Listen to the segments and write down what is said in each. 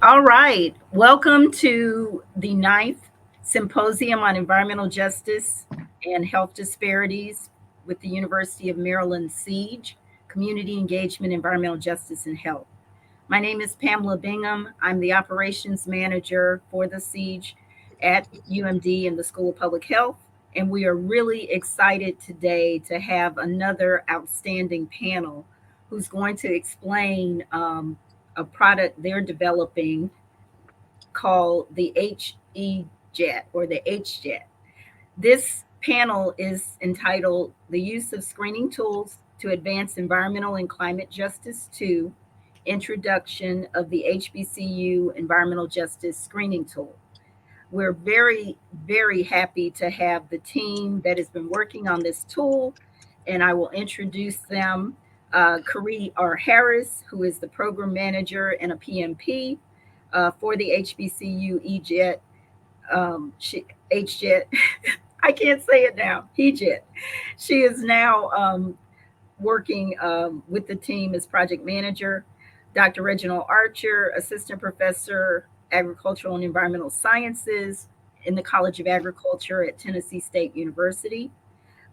All right. Welcome to the ninth Symposium on Environmental Justice and Health Disparities with the University of Maryland Siege, Community Engagement, Environmental Justice, and Health. My name is Pamela Bingham. I'm the operations manager for the Siege at UMD in the School of Public Health. And we are really excited today to have another outstanding panel who's going to explain a product they're developing called the HE-Jet or the H-Jet. This panel is entitled The Use of Screening Tools to Advance Environmental and Climate Justice 2, Introduction of the HBCU Environmental Justice Screening Tool. We're very, very happy to have the team that has been working on this tool, and I will introduce them. Carrie R. Harris, who is the program manager and a PMP for the HBCU EJET, HJET. I can't say it now. HJET. She is now working with the team as project manager. Dr. Reginald Archer, assistant professor, agricultural and environmental sciences in the College of Agriculture at Tennessee State University.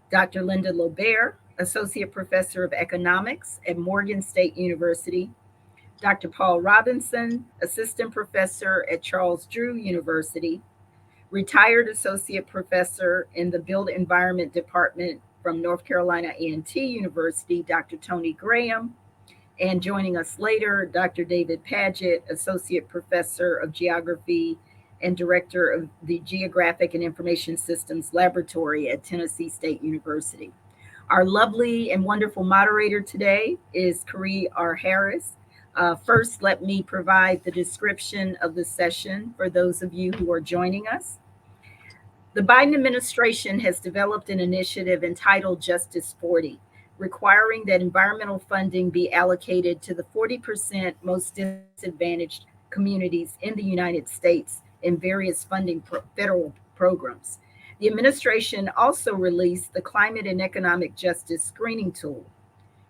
Dr. Linda Lobert, associate professor of economics at Morgan State University. Dr. Paul Robinson, assistant professor at Charles Drew University, retired associate professor in the Built Environment Department from North Carolina A&T University, Dr. Tony Graham, and joining us later, Dr. David Paget, associate professor of geography and director of the Geographic and Information Systems Laboratory at Tennessee State University. Our lovely and wonderful moderator today is Carrie R. Harris. First, let me provide the description of the session for those of you who are joining us. The Biden administration has developed an initiative entitled Justice 40, requiring that environmental funding be allocated to the 40% most disadvantaged communities in the United States in various federal programs. The administration also released the Climate and Economic Justice Screening Tool.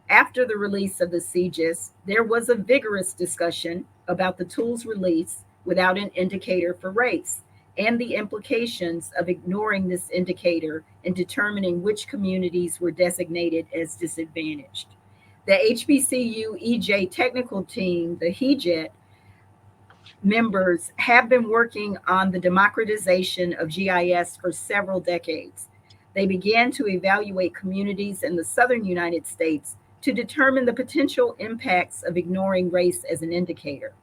After the release of the CJIS, there was a vigorous discussion about the tool's release without an indicator for race and the implications of ignoring this indicator in determining which communities were designated as disadvantaged. The HBCU EJ technical team, the HEJET, members have been working on the democratization of GIS for several decades. They began to evaluate communities in the southern United States to determine the potential impacts of ignoring race as an indicator.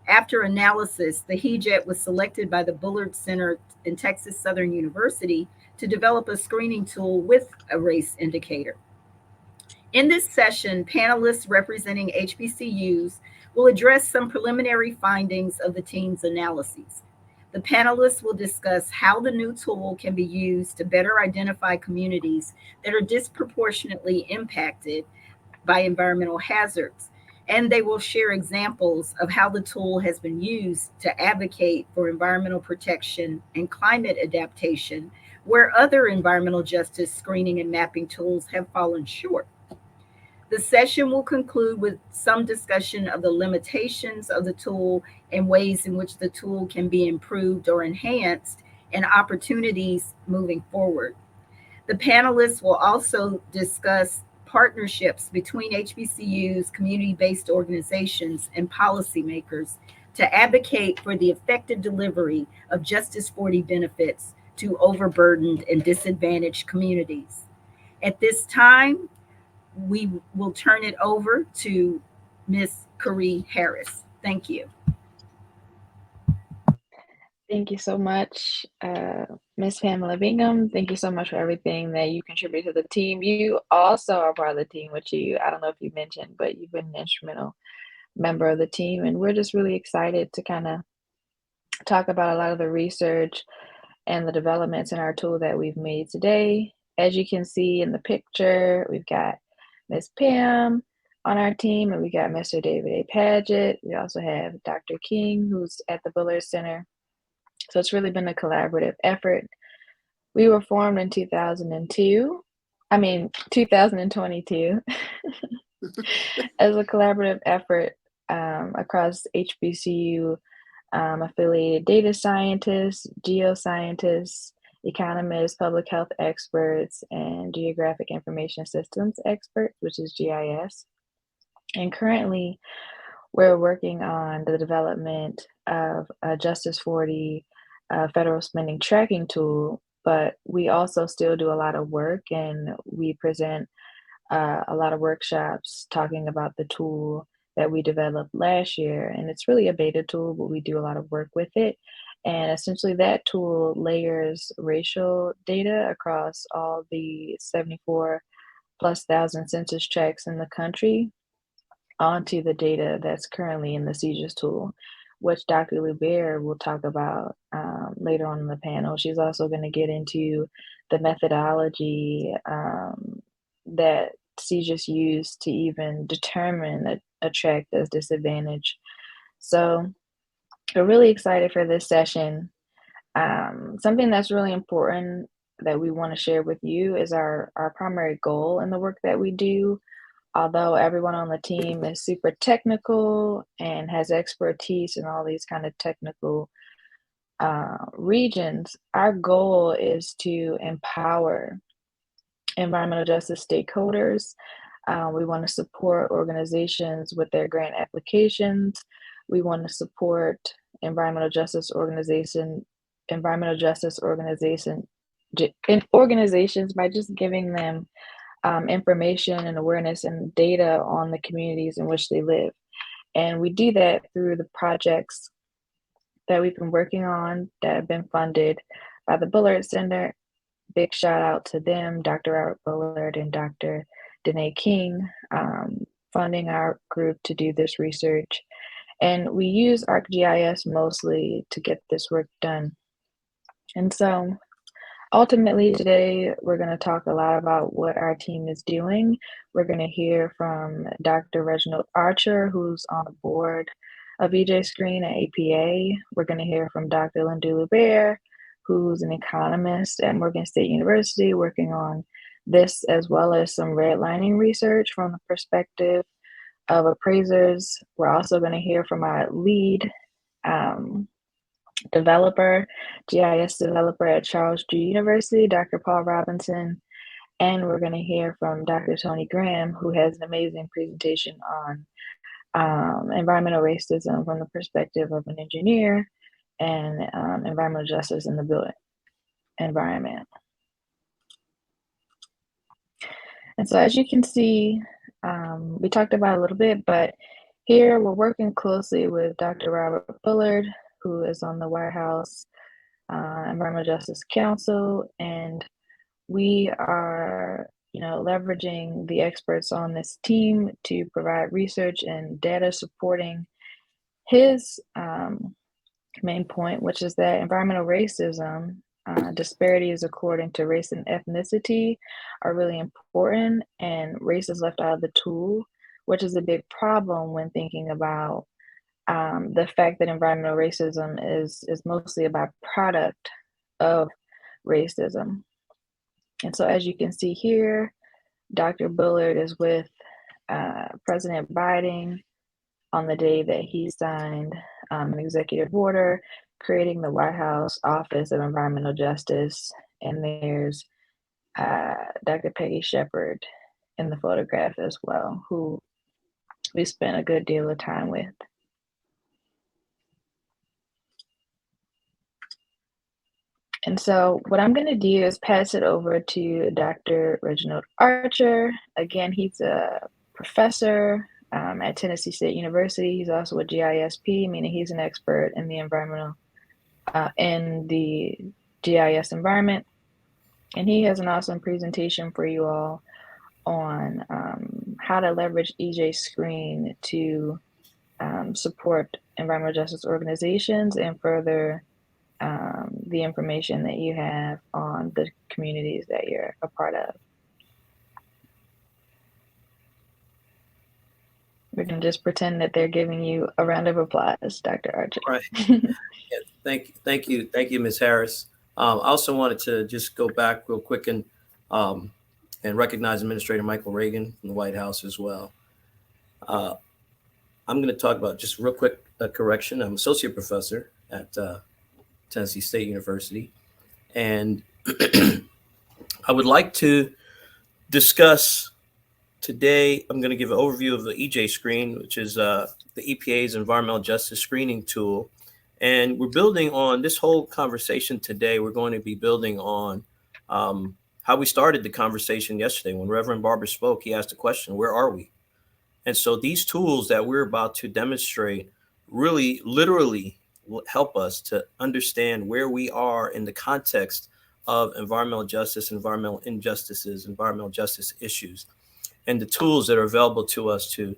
After analysis, the HEJET was selected by the Bullard Center in Texas Southern University to develop a screening tool with a race indicator. In this session, panelists representing HBCUs will address some preliminary findings of the team's analyses. The panelists will discuss how the new tool can be used to better identify communities that are disproportionately impacted by environmental hazards, and they will share examples of how the tool has been used to advocate for environmental protection and climate adaptation, where other environmental justice screening and mapping tools have fallen short. The session will conclude with some discussion of the limitations of the tool and ways in which the tool can be improved or enhanced and opportunities moving forward. The panelists will also discuss partnerships between HBCUs, community-based organizations, and policymakers to advocate for the effective delivery of Justice 40 benefits to overburdened and disadvantaged communities. At this time, we will turn it over to Ms. Carrie Harris. Thank you. Thank you so much, Ms. Pamela Bingham. Thank you so much for everything that you contribute to the team. You also are part of the team, which I don't know if you mentioned, but you've been an instrumental member of the team. And we're just really excited to kind of talk about a lot of the research and the developments in our tool that we've made today. As you can see in the picture, we've got Ms. Pam on our team, and we got Mr. David A. Paget. We also have Dr. King, who's at the Bullard Center. So it's really been a collaborative effort. We were formed in 2022 as a collaborative effort across HBCU affiliated data scientists, geoscientists, economists, public health experts, and geographic information systems experts, which is GIS. And currently, we're working on the development of a Justice 40 federal spending tracking tool, but we also still do a lot of work and we present a lot of workshops talking about the tool that we developed last year. And it's really a beta tool, but we do a lot of work with it. And essentially, that tool layers racial data across all the 74 plus thousand census tracts in the country onto the data that's currently in the seizures tool, which Dr. Lubeer will talk about later on in the panel. She's also going to get into the methodology that seizures use to even determine a tract as disadvantaged. So we're really excited for this session. Something that's really important that we want to share with you is our primary goal in the work that we do. Although everyone on the team is super technical and has expertise in all these kind of technical regions, our goal is to empower environmental justice stakeholders. We want to support organizations with their grant applications. We want to support environmental justice organization, environmental justice organization, organizations by just giving them information and awareness and data on the communities in which they live. And we do that through the projects that we've been working on that have been funded by the Bullard Center. Big shout out to them, Dr. Robert Bullard and Dr. Danae King, funding our group to do this research. And we use ArcGIS mostly to get this work done. And so ultimately, today we're going to talk a lot about what our team is doing. We're going to hear from Dr. Reginald Archer, who's on the board of EJ Screen at APA. We're going to hear from Dr. Linda Lubeer, who's an economist at Morgan State University, working on this as well as some redlining research from the perspective of appraisers. We're also going to hear from our lead developer, GIS developer at Charles G. University, Dr. Paul Robinson. And we're going to hear from Dr. Tony Graham, who has an amazing presentation on environmental racism from the perspective of an engineer and environmental justice in the built environment. And so as you can see, we talked about it a little bit, but here we're working closely with Dr. Robert Bullard, who is on the White House Environmental Justice Council, and we are, leveraging the experts on this team to provide research and data supporting his main point, which is that environmental racism, disparities according to race and ethnicity are really important, and race is left out of the tool, which is a big problem when thinking about the fact that environmental racism is mostly a byproduct of racism. And so as you can see here, Dr. Bullard is with President Biden on the day that he signed an executive order creating the White House Office of Environmental Justice. And there's Dr. Peggy Shepard in the photograph as well, who we spent a good deal of time with. And so what I'm going to do is pass it over to Dr. Reginald Archer. Again, he's a professor at Tennessee State University. He's also a GISP, meaning he's an expert in the environmental, in the GIS environment. And he has an awesome presentation for you all on how to leverage EJ Screen to support environmental justice organizations and further the information that you have on the communities that you're a part of. We can just pretend that they're giving you a round of applause, Dr. Archer. Right. Yeah, thank you, Ms. Harris. I also wanted to just go back real quick and recognize Administrator Michael Reagan from the White House as well. I'm going to talk about just real quick correction. I'm associate professor at Tennessee State University, and I would like to discuss today. I'm going to give an overview of the EJ screen, which is the EPA's environmental justice screening tool. And we're building on this whole conversation today. We're going to be building on how we started the conversation yesterday. When Reverend Barber spoke, he asked the question, where are we? And so these tools that we're about to demonstrate really literally will help us to understand where we are in the context of environmental justice, environmental injustices, environmental justice issues, and the tools that are available to us to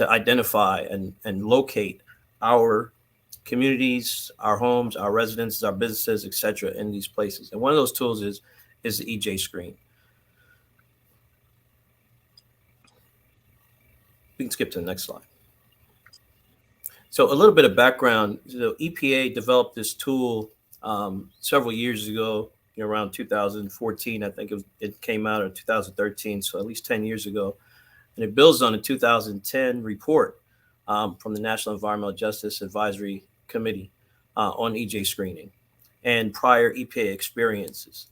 identify and locate our communities, our homes, our residences, our businesses, etc., in these places. And one of those tools is the EJ screen. We can skip to the next slide. So a little bit of background. The EPA developed this tool several years ago, around 2014. I think it came out in 2013, so at least 10 years ago. And it builds on a 2010 report from the National Environmental Justice Advisory Committee on EJ screening and prior EPA experiences.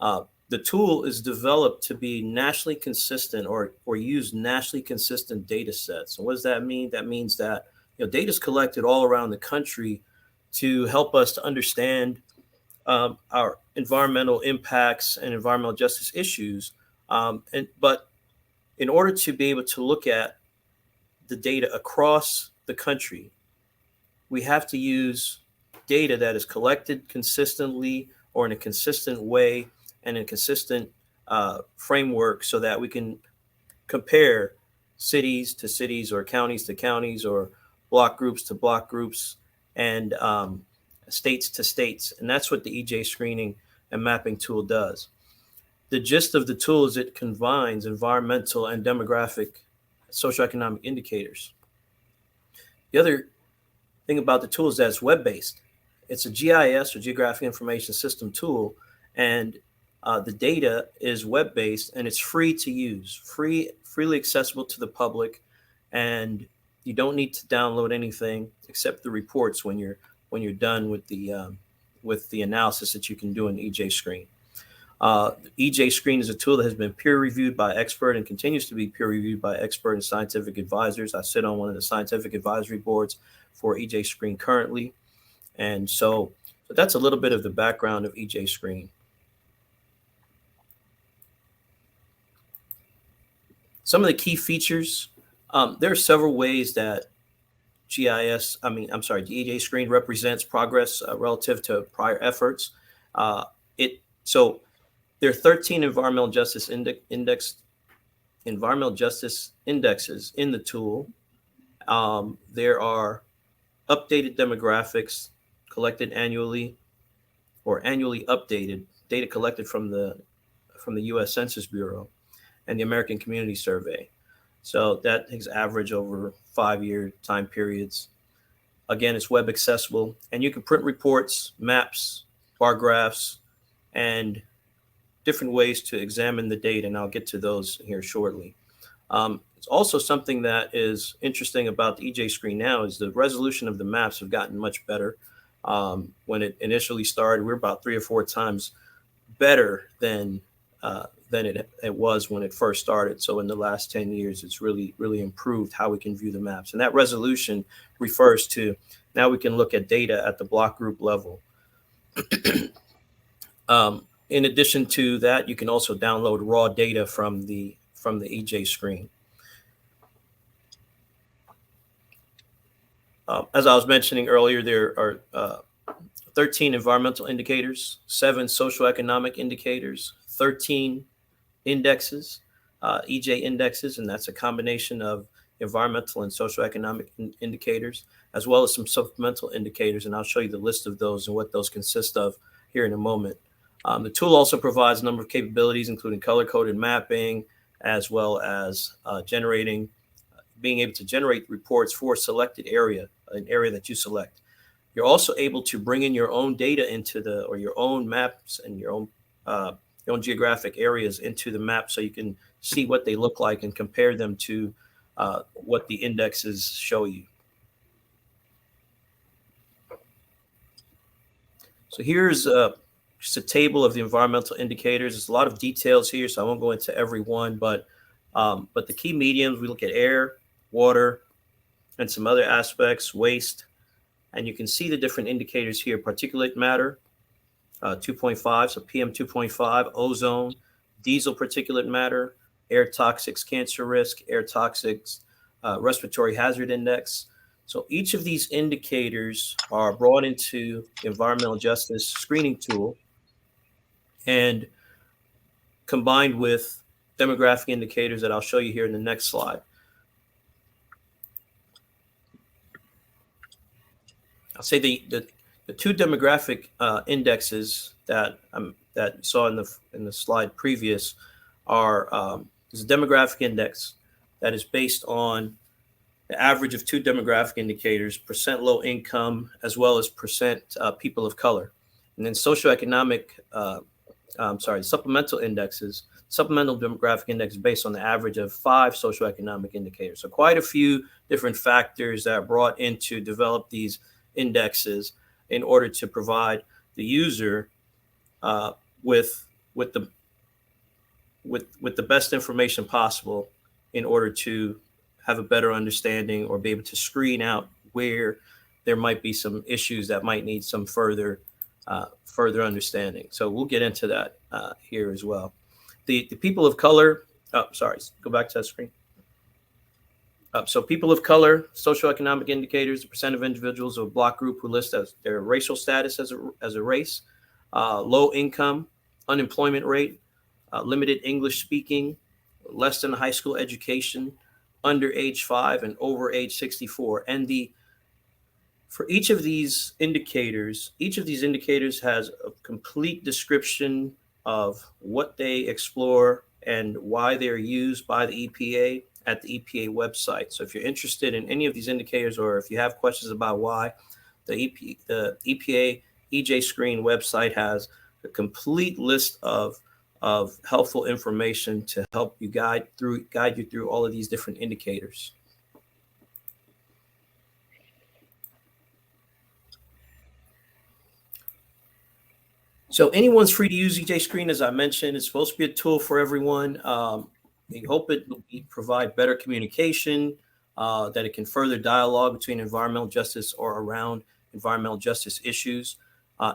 The tool is developed to be nationally consistent or use nationally consistent data sets. And what does that mean? That means that data is collected all around the country to help us to understand our environmental impacts and environmental justice issues. But in order to be able to look at the data across the country, we have to use data that is collected consistently or in a consistent way and in a consistent framework so that we can compare cities to cities or counties to counties or block groups to block groups and states to states. And that's what the EJ screening and mapping tool does. The gist of the tool is it combines environmental and demographic socioeconomic indicators. The other thing about the tool is that it's web-based. It's a GIS or Geographic Information System tool, and the data is web-based and it's free to use, freely accessible to the public, and you don't need to download anything except the reports when you're done with the analysis that you can do in EJ screen. EJ screen is a tool that has been peer reviewed by expert and continues to be peer reviewed by expert and scientific advisors. I sit on one of the scientific advisory boards for EJ screen currently. And so that's a little bit of the background of EJ screen. Some of the key features, there are several ways that the EJ screen represents progress relative to prior efforts. So there are 13 environmental justice indexes in the tool. There are updated demographics collected annually or annually updated data collected from the U.S. Census Bureau and the American Community Survey. So that is average over 5-year time periods. Again, it's web accessible, and you can print reports, maps, bar graphs, and different ways to examine the data, and I'll get to those here shortly. It's also something that is interesting about the EJ screen now is the resolution of the maps have gotten much better. When it initially started, we're about 3 or 4 times better than it was when it first started. So in the last 10 years, it's really, really improved how we can view the maps. And that resolution refers to now we can look at data at the block group level. In addition to that, you can also download raw data from the EJ screen. As I was mentioning earlier, there are 13 environmental indicators, 7 socioeconomic indicators, 13 indexes, EJ indexes, and that's a combination of environmental and socioeconomic indicators, as well as some supplemental indicators, and I'll show you the list of those and what those consist of here in a moment. The tool also provides a number of capabilities, including color-coded mapping, as well as being able to generate reports for a selected area, an area that you select. You're also able to bring in your own data or your own maps and your own geographic areas into the map so you can see what they look like and compare them to what the indexes show you. So here's just a table of the environmental indicators. There's a lot of details here, so I won't go into every one, but the key mediums, we look at air, water, and some other aspects, waste. And you can see the different indicators here: particulate matter, 2.5, so PM 2.5, ozone, diesel particulate matter, air toxics, cancer risk, air toxics, respiratory hazard index. So each of these indicators are brought into the environmental justice screening tool and combined with demographic indicators that I'll show you here in the next slide. I'll say the two demographic indexes that you saw in the slide previous are is a demographic index that is based on the average of two demographic indicators: percent low income as well as percent people of color. And then socioeconomic, supplemental indexes. Supplemental demographic index is based on the average of 5 socioeconomic indicators. So quite a few different factors that are brought in to develop these indexes in order to provide the user with the best information possible in order to have a better understanding or be able to screen out where there might be some issues that might need some further understanding. So we'll get into that here as well. The people of color, go back to that screen. So people of color, socioeconomic indicators, the percent of individuals of a block group who list as their racial status as a race, low income, unemployment rate, limited English speaking, less than a high school education, under age 5 and over age 64. And for each of these indicators has a complete description of what they explore and why they're used by the EPA at the EPA website. So if you're interested in any of these indicators, or if you have questions about why, the EPA EJ Screen website has a complete list of helpful information to help you guide you through all of these different indicators. So anyone's free to use EJ Screen, as I mentioned. It's supposed to be a tool for everyone. We hope it will provide better communication, that it can further dialogue between environmental justice or around environmental justice issues.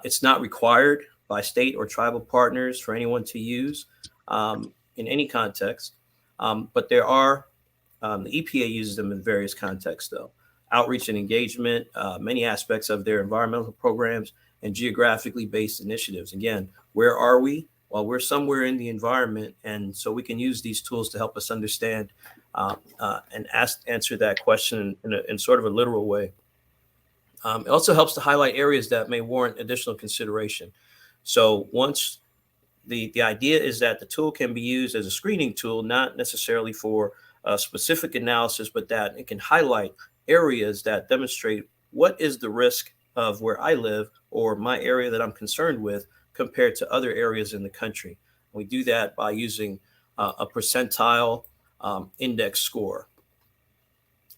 It's not required by state or tribal partners for anyone to use in any context, but there are, the EPA uses them in various contexts though. Outreach and engagement, many aspects of their environmental programs, and geographically based initiatives. Again, where are we? Well, we're somewhere in the environment, and so we can use these tools to help us understand and answer that question in sort of a literal way. It also helps to highlight areas that may warrant additional consideration. So once the idea is that the tool can be used as a screening tool, not necessarily for a specific analysis, but that it can highlight areas that demonstrate what is the risk of where I live or my area that I'm concerned with compared to other areas in the country. We do that by using a percentile index score.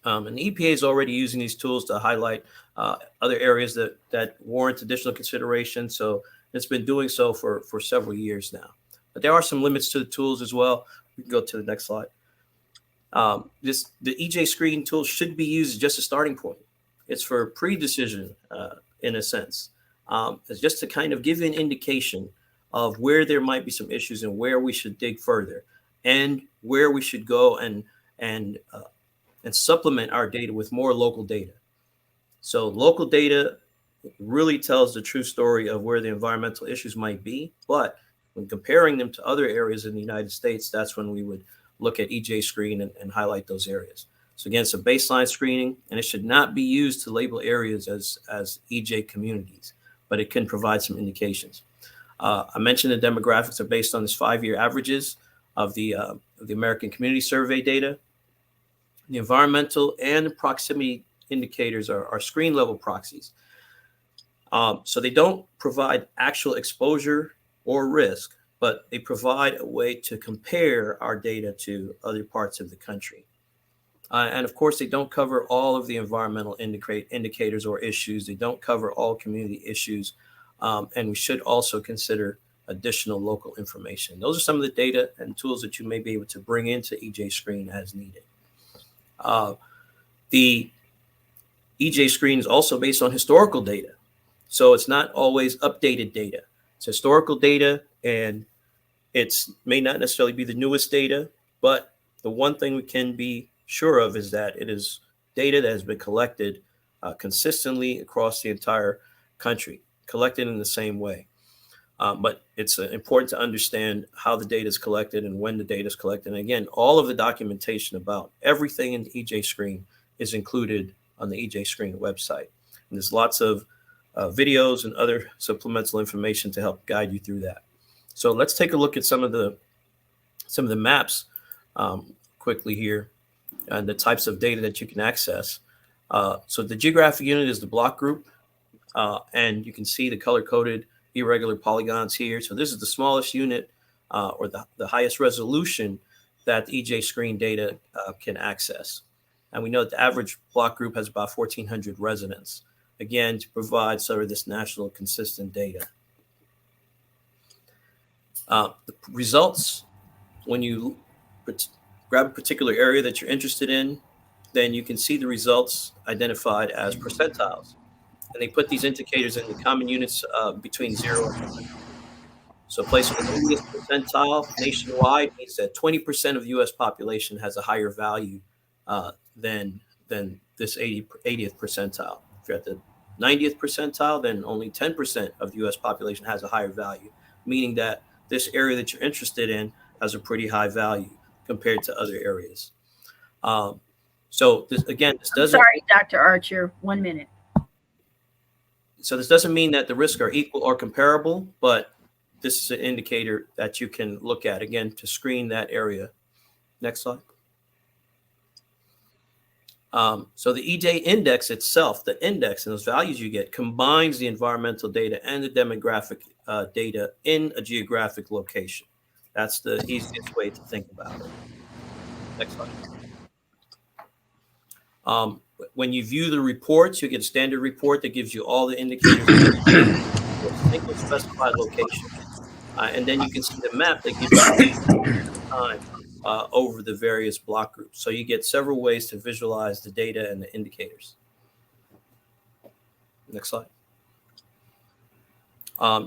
And the EPA is already using these tools to highlight other areas that warrant additional consideration. So it's been doing so for several years now. But there are some limits to the tools as well. We can go to the next slide. The EJ Screen tool should be used as just a starting point. It's for pre-decision in a sense. It's just to kind of give you an indication of where there might be some issues and where we should dig further and where we should go and supplement our data with more local data. So local data really tells the true story of where the environmental issues might be. But when comparing them to other areas in the United States, that's when we would look at EJ Screen and highlight those areas. So again, it's a baseline screening, and it should not be used to label areas as EJ communities, but it can provide some indications. I mentioned the demographics are based on this 5-year averages of the American Community Survey data. The environmental and proximity indicators are screen level proxies. So they don't provide actual exposure or risk, but they provide a way to compare our data to other parts of the country. And of course, they don't cover all of the environmental indicators or issues. They don't cover all community issues. And we should also consider additional local information. Those are some of the data and tools that you may be able to bring into EJ Screen as needed. The EJ Screen is also based on historical data. So it's not always updated data. It's historical data, and it's may not necessarily be the newest data, but the one thing we can be sure of is that it is data that has been collected consistently across the entire country, collected in the same way. But it's important to understand how the data is collected and when the data is collected. And again, all of the documentation about everything in the EJ Screen is included on the EJ Screen website. And there's lots of videos and other supplemental information to help guide you through that. So let's take a look at some of the maps quickly here and the types of data that you can access. So the geographic unit is the block group, and you can see the color-coded irregular polygons here. So this is the smallest unit or the highest resolution that the EJ Screen data can access. And we know that the average block group has about 1,400 residents, again, to provide sort of this national consistent data. The results, when you grab a particular area that you're interested in, then you can see the results identified as percentiles. And they put these indicators in the common units between 0 and 100. So placing the 80th percentile nationwide means that 20% of the U.S. population has a higher value than this 80th percentile. If you're at the 90th percentile, then only 10% of the U.S. population has a higher value, meaning that this area that you're interested in has a pretty high value compared to other areas. So this, again, this doesn't. Sorry, Dr. Archer, 1 minute. So this doesn't mean that the risks are equal or comparable, but this is an indicator that you can look at, again, to screen that area. Next slide. So the EJ index itself, the index and those values you get, combines the environmental data and the demographic data in a geographic location. That's the easiest way to think about it. Next slide. When you view the reports, you get a standard report that gives you all the indicators in a single specified location. And then you can see the map that gives you time over the various block groups. So you get several ways to visualize the data and the indicators. Next slide.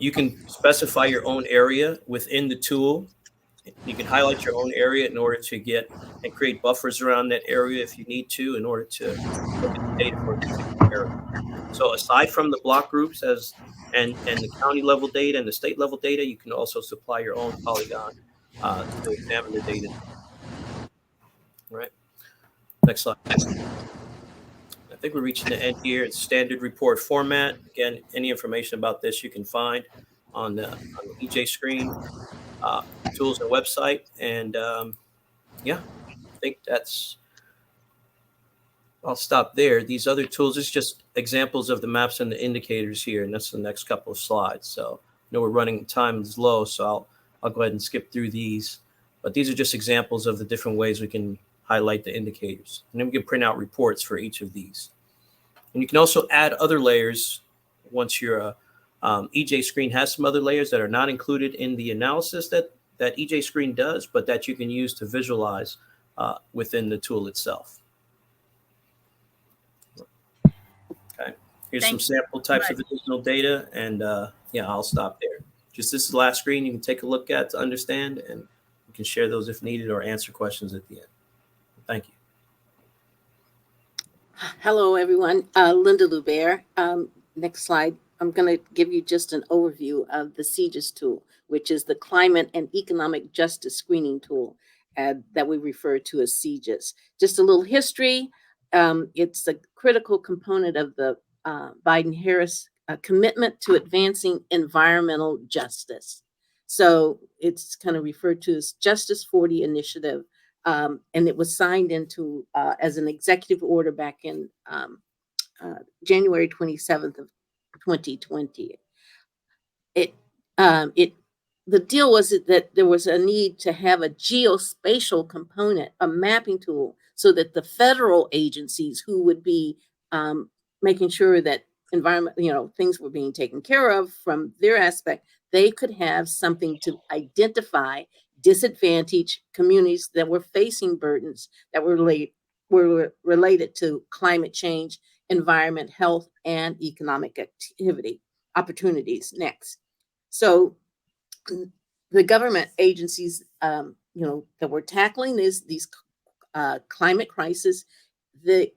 You can specify your own area within the tool. You can highlight your own area in order to get and create buffers around that area if you need to, in order to look at the data for a particular area. So aside from the block groups and the county level data and the state level data, you can also supply your own polygon to examine the data. All right. Next slide. I think we're reaching the end here. It's standard report format. Again, any information about this you can find on the EJ Screen tools and website. And yeah, I think I'll stop there. These other tools, it's just examples of the maps and the indicators here, and that's the next couple of slides. So I know we're running, time is low, so I'll go ahead and skip through these. But these are just examples of the different ways we can highlight the indicators. And then we can print out reports for each of these. And you can also add other layers once your EJ Screen has some other layers that are not included in the analysis that EJ Screen does, but that you can use to visualize within the tool itself. Okay, here's some sample types of additional data, and yeah, I'll stop there. Just this is the last screen you can take a look at to understand, and you can share those if needed or answer questions at the end. Thank you. Hello, everyone. Linda Lubert. Next slide. I'm going to give you just an overview of the CJIS tool, which is the Climate and Economic Justice Screening Tool that we refer to as CJIS. Just a little history. It's a critical component of the Biden-Harris commitment to advancing environmental justice. So it's kind of referred to as Justice 40 Initiative. And it was signed into as an executive order back in January 27th of 2020. It the deal was that there was a need to have a geospatial component, a mapping tool, so that the federal agencies who would be making sure that environment, things were being taken care of from their aspect, they could have something to identify disadvantaged communities that were facing burdens that were related to climate change, environment, health, and economic activity opportunities. Next. So the government agencies, that were tackling these climate crisis, they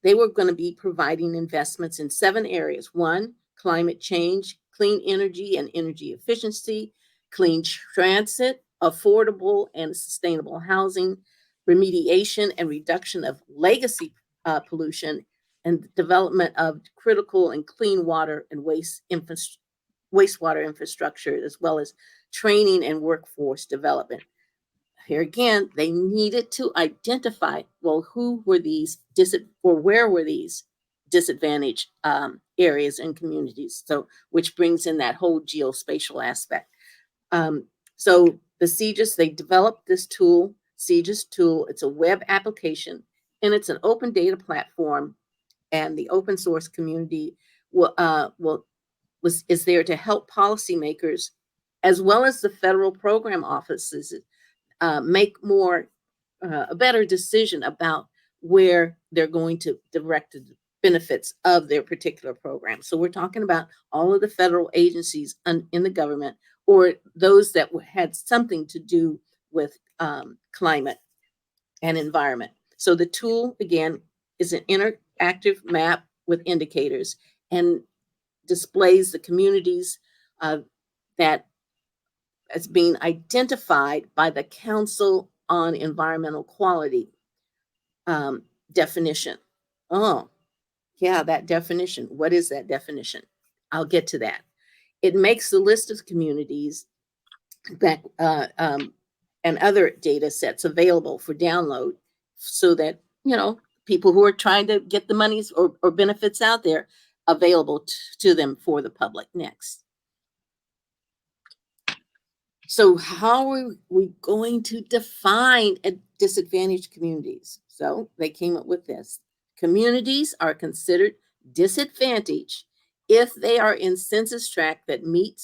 were going to be providing investments in 7 areas. 1, climate change, clean energy and energy efficiency, clean transit, affordable and sustainable housing, remediation and reduction of legacy pollution, and development of critical and clean water and wastewater infrastructure, as well as training and workforce development. Here again, they needed to identify, well, who were these where were these disadvantaged areas and communities? So, which brings in that whole geospatial aspect. So the CGIS, they developed this tool, CGIS tool. It's a web application, and it's an open data platform, and the open source community is there to help policymakers, as well as the federal program offices, make a better decision about where they're going to direct the benefits of their particular program. So we're talking about all of the federal agencies in the government, or those that had something to do with climate and environment. So the tool, again, is an interactive map with indicators and displays the communities that as being identified by the Council on Environmental Quality definition. Oh, yeah, that definition. What is that definition? I'll get to that. It makes the list of communities that and other data sets available for download, so that people who are trying to get the monies or benefits out there available to them for the public. Next. So how are we going to define disadvantaged communities? So they came up with this. Communities are considered disadvantaged if they are in census tract that meet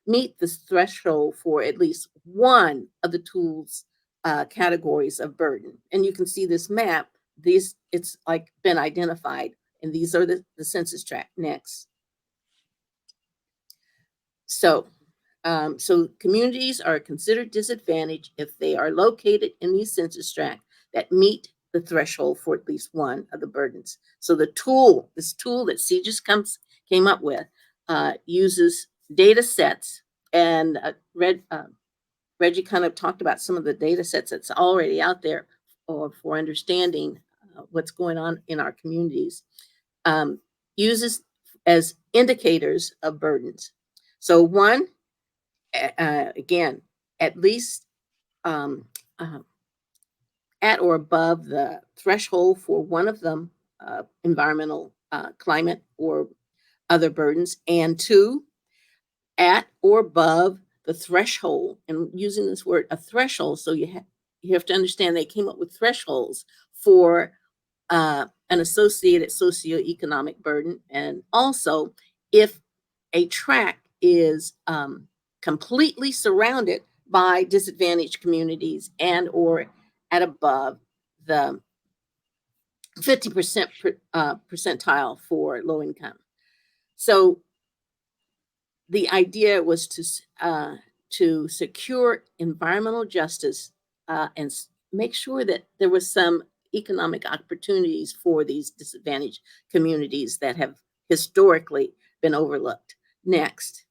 the threshold for at least one of the tools categories of burden. And you can see this map. It's like been identified, and these are the census tract. Next. So communities are considered disadvantaged if they are located in these census tracts that meet the threshold for at least one of the burdens. So this tool that CGIS came up with uses data sets, and Reggie kind of talked about some of the data sets that's already out there for understanding what's going on in our communities. Uses as indicators of burdens. So 1, again, at least at or above the threshold for one of them, environmental, climate, or other burdens, and 2, at or above the threshold. And using this word, a threshold, so you have to understand they came up with thresholds for an associated socioeconomic burden, and also if a tract is completely surrounded by disadvantaged communities and or at above the 50% percentile for low income. So the idea was to secure environmental justice and make sure that there was some economic opportunities for these disadvantaged communities that have historically been overlooked. Next.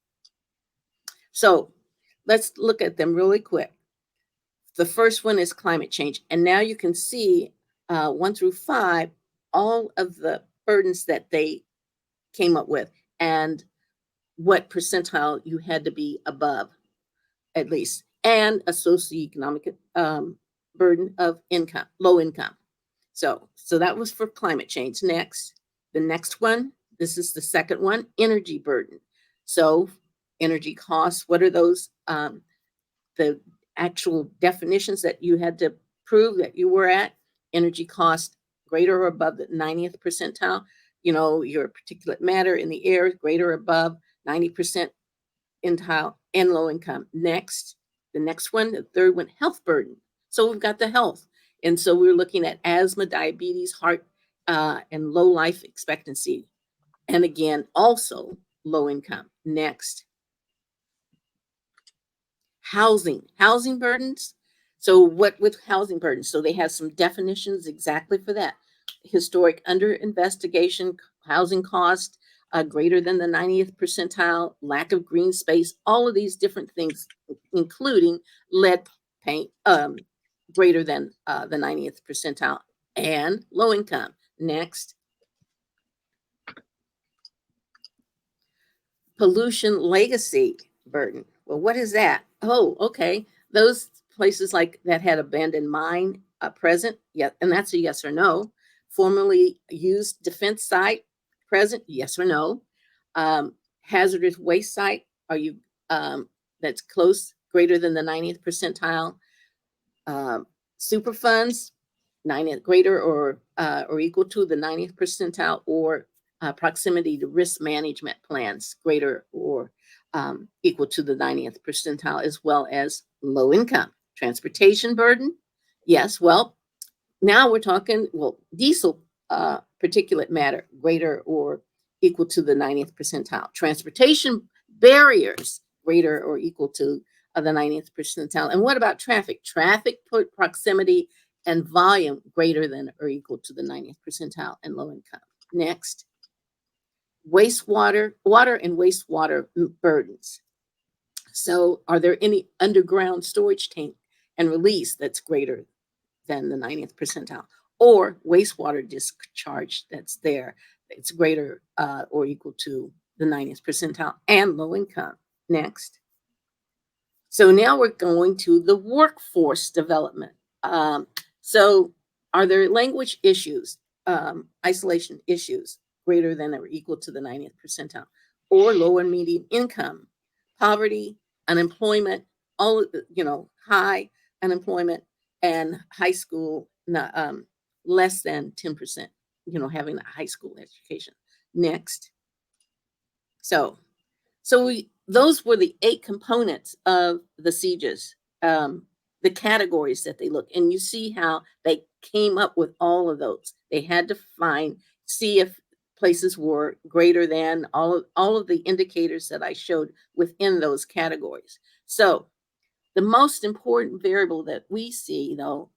So let's look at them really quick. The first one is climate change. And now you can see 1 through 5, all of the burdens that they came up with and what percentile you had to be above, at least, and a socioeconomic burden of income, low income. So that was for climate change. Next, the next one, this is the second one, energy burden. So Energy costs, what are those? The actual definitions that you had to prove that you were at. Energy cost greater or above the 90th percentile. Your particulate matter in the air greater or above 90% percentile and low income. Next, the next one, the third one, health burden. So we've got the health. And so we're looking at asthma, diabetes, heart, and low life expectancy. And again, also low income. Next, housing burdens. So what with housing burdens? So they have some definitions exactly for that. Historic under investigation, housing cost greater than the 90th percentile, lack of green space, all of these different things, including lead paint greater than the 90th percentile, and low income. Next, pollution legacy burden. Well, what is that? Oh, okay. Those places like that had abandoned mine present, yeah, and that's a yes or no. Formerly used defense site present, yes or no. Hazardous waste site, are you that's close, greater than the 90th percentile. Superfunds, 90th greater or equal to the 90th percentile, or proximity to risk management plans greater or equal to the 90th percentile, as well as low income. Transportation burden, yes. Well, now we're talking, diesel particulate matter greater or equal to the 90th percentile. Transportation barriers greater or equal to the 90th percentile. And what about traffic? Traffic proximity and volume greater than or equal to the 90th percentile and low income. Next, water and wastewater burdens. So are there any underground storage tank and release that's greater than the 90th percentile, or wastewater discharge that's there, it's greater or equal to the 90th percentile and low income? Next. So now we're going to the workforce development. So are there language issues, isolation issues greater than or equal to the 90th percentile, or low and medium income, poverty, unemployment, all high unemployment, and high school less than 10%, having a high school education. Next. So those were the 8 components of the CJS, the categories that they look, and you see how they came up with all of those. They had to see if places were greater than all of the indicators that I showed within those categories. So the most important variable that we see, though,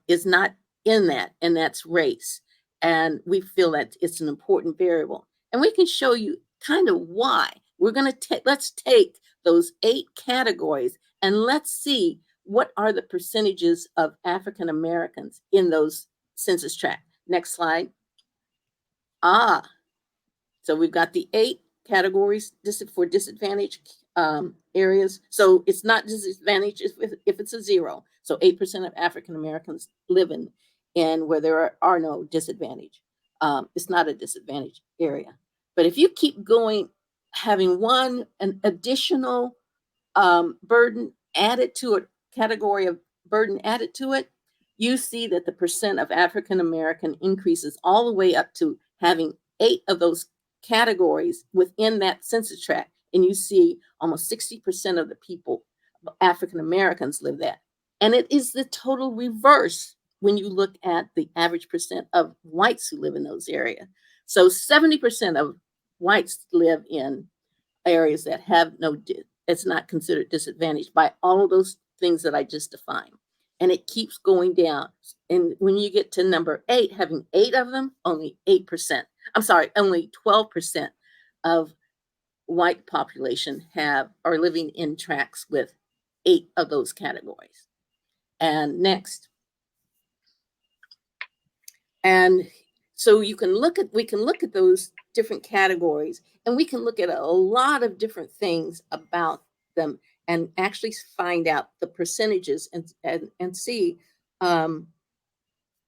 is not in that, and that's race. And we feel that it's an important variable. And we can show you kind of why. Let's take those 8 categories and let's see what are the percentages of African Americans in those census tracts. Next slide. So we've got the 8 categories for disadvantaged areas. So it's not disadvantaged if it's a 0. So 8% of African Americans live in where there are no disadvantage. It's not a disadvantaged area. But if you keep going, having an additional burden added to it, category of burden added to it, you see that the percent of African American increases all the way up to having 8 of those categories within that census tract. And you see almost 60% of the people, African Americans, live that. And it is the total reverse when you look at the average percent of whites who live in those areas. So 70% of whites live in areas that have it's not considered disadvantaged by all of those things that I just defined. And it keeps going down. And when you get to number 8, having 8 of them, only 8%. I'm sorry, only 12% of white population are living in tracts with 8 of those categories. And next. And so we can look at those different categories, and we can look at a lot of different things about them and actually find out the percentages and see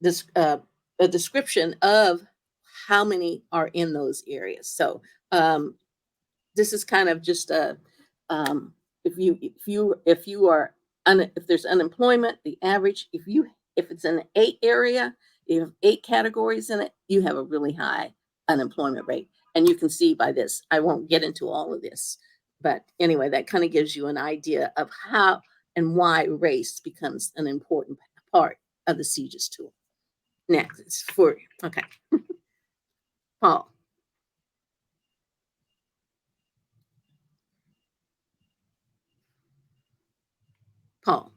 this a description of how many are in those areas. So this is kind of just if you are if there's unemployment, the average, if it's in an 8 area, you have 8 categories in it, you have a really high unemployment rate. And you can see by this, I won't get into all of this, but anyway, that kind of gives you an idea of how and why race becomes an important part of the CGIS tool. Next, it's for okay, Paul. Paul.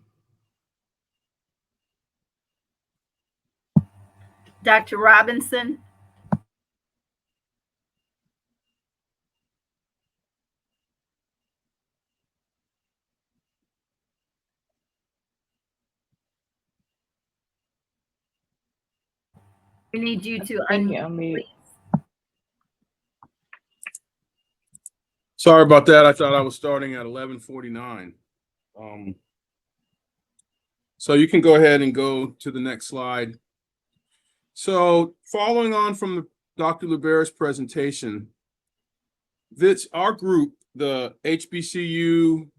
Dr. Robinson. We need you to unmute. Sorry about that. I thought I was starting at 11:49. So you can go ahead and go to the next slide. So following on from Dr. Luber's presentation, our group, the HBCU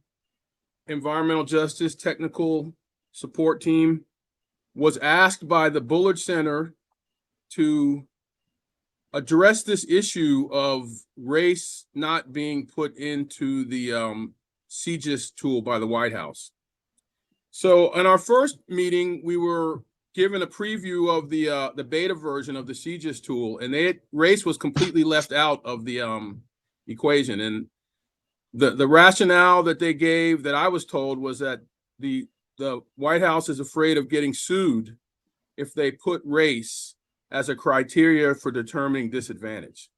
Environmental Justice Technical Support Team, was asked by the Bullard Center to address this issue of race not being put into the CGIS tool by the White House. So in our first meeting, we were given a preview of the beta version of the CGIS tool, and race was completely left out of the equation. And the rationale that they gave, that I was told, was that the White House is afraid of getting sued if they put race as a criteria for determining disadvantage.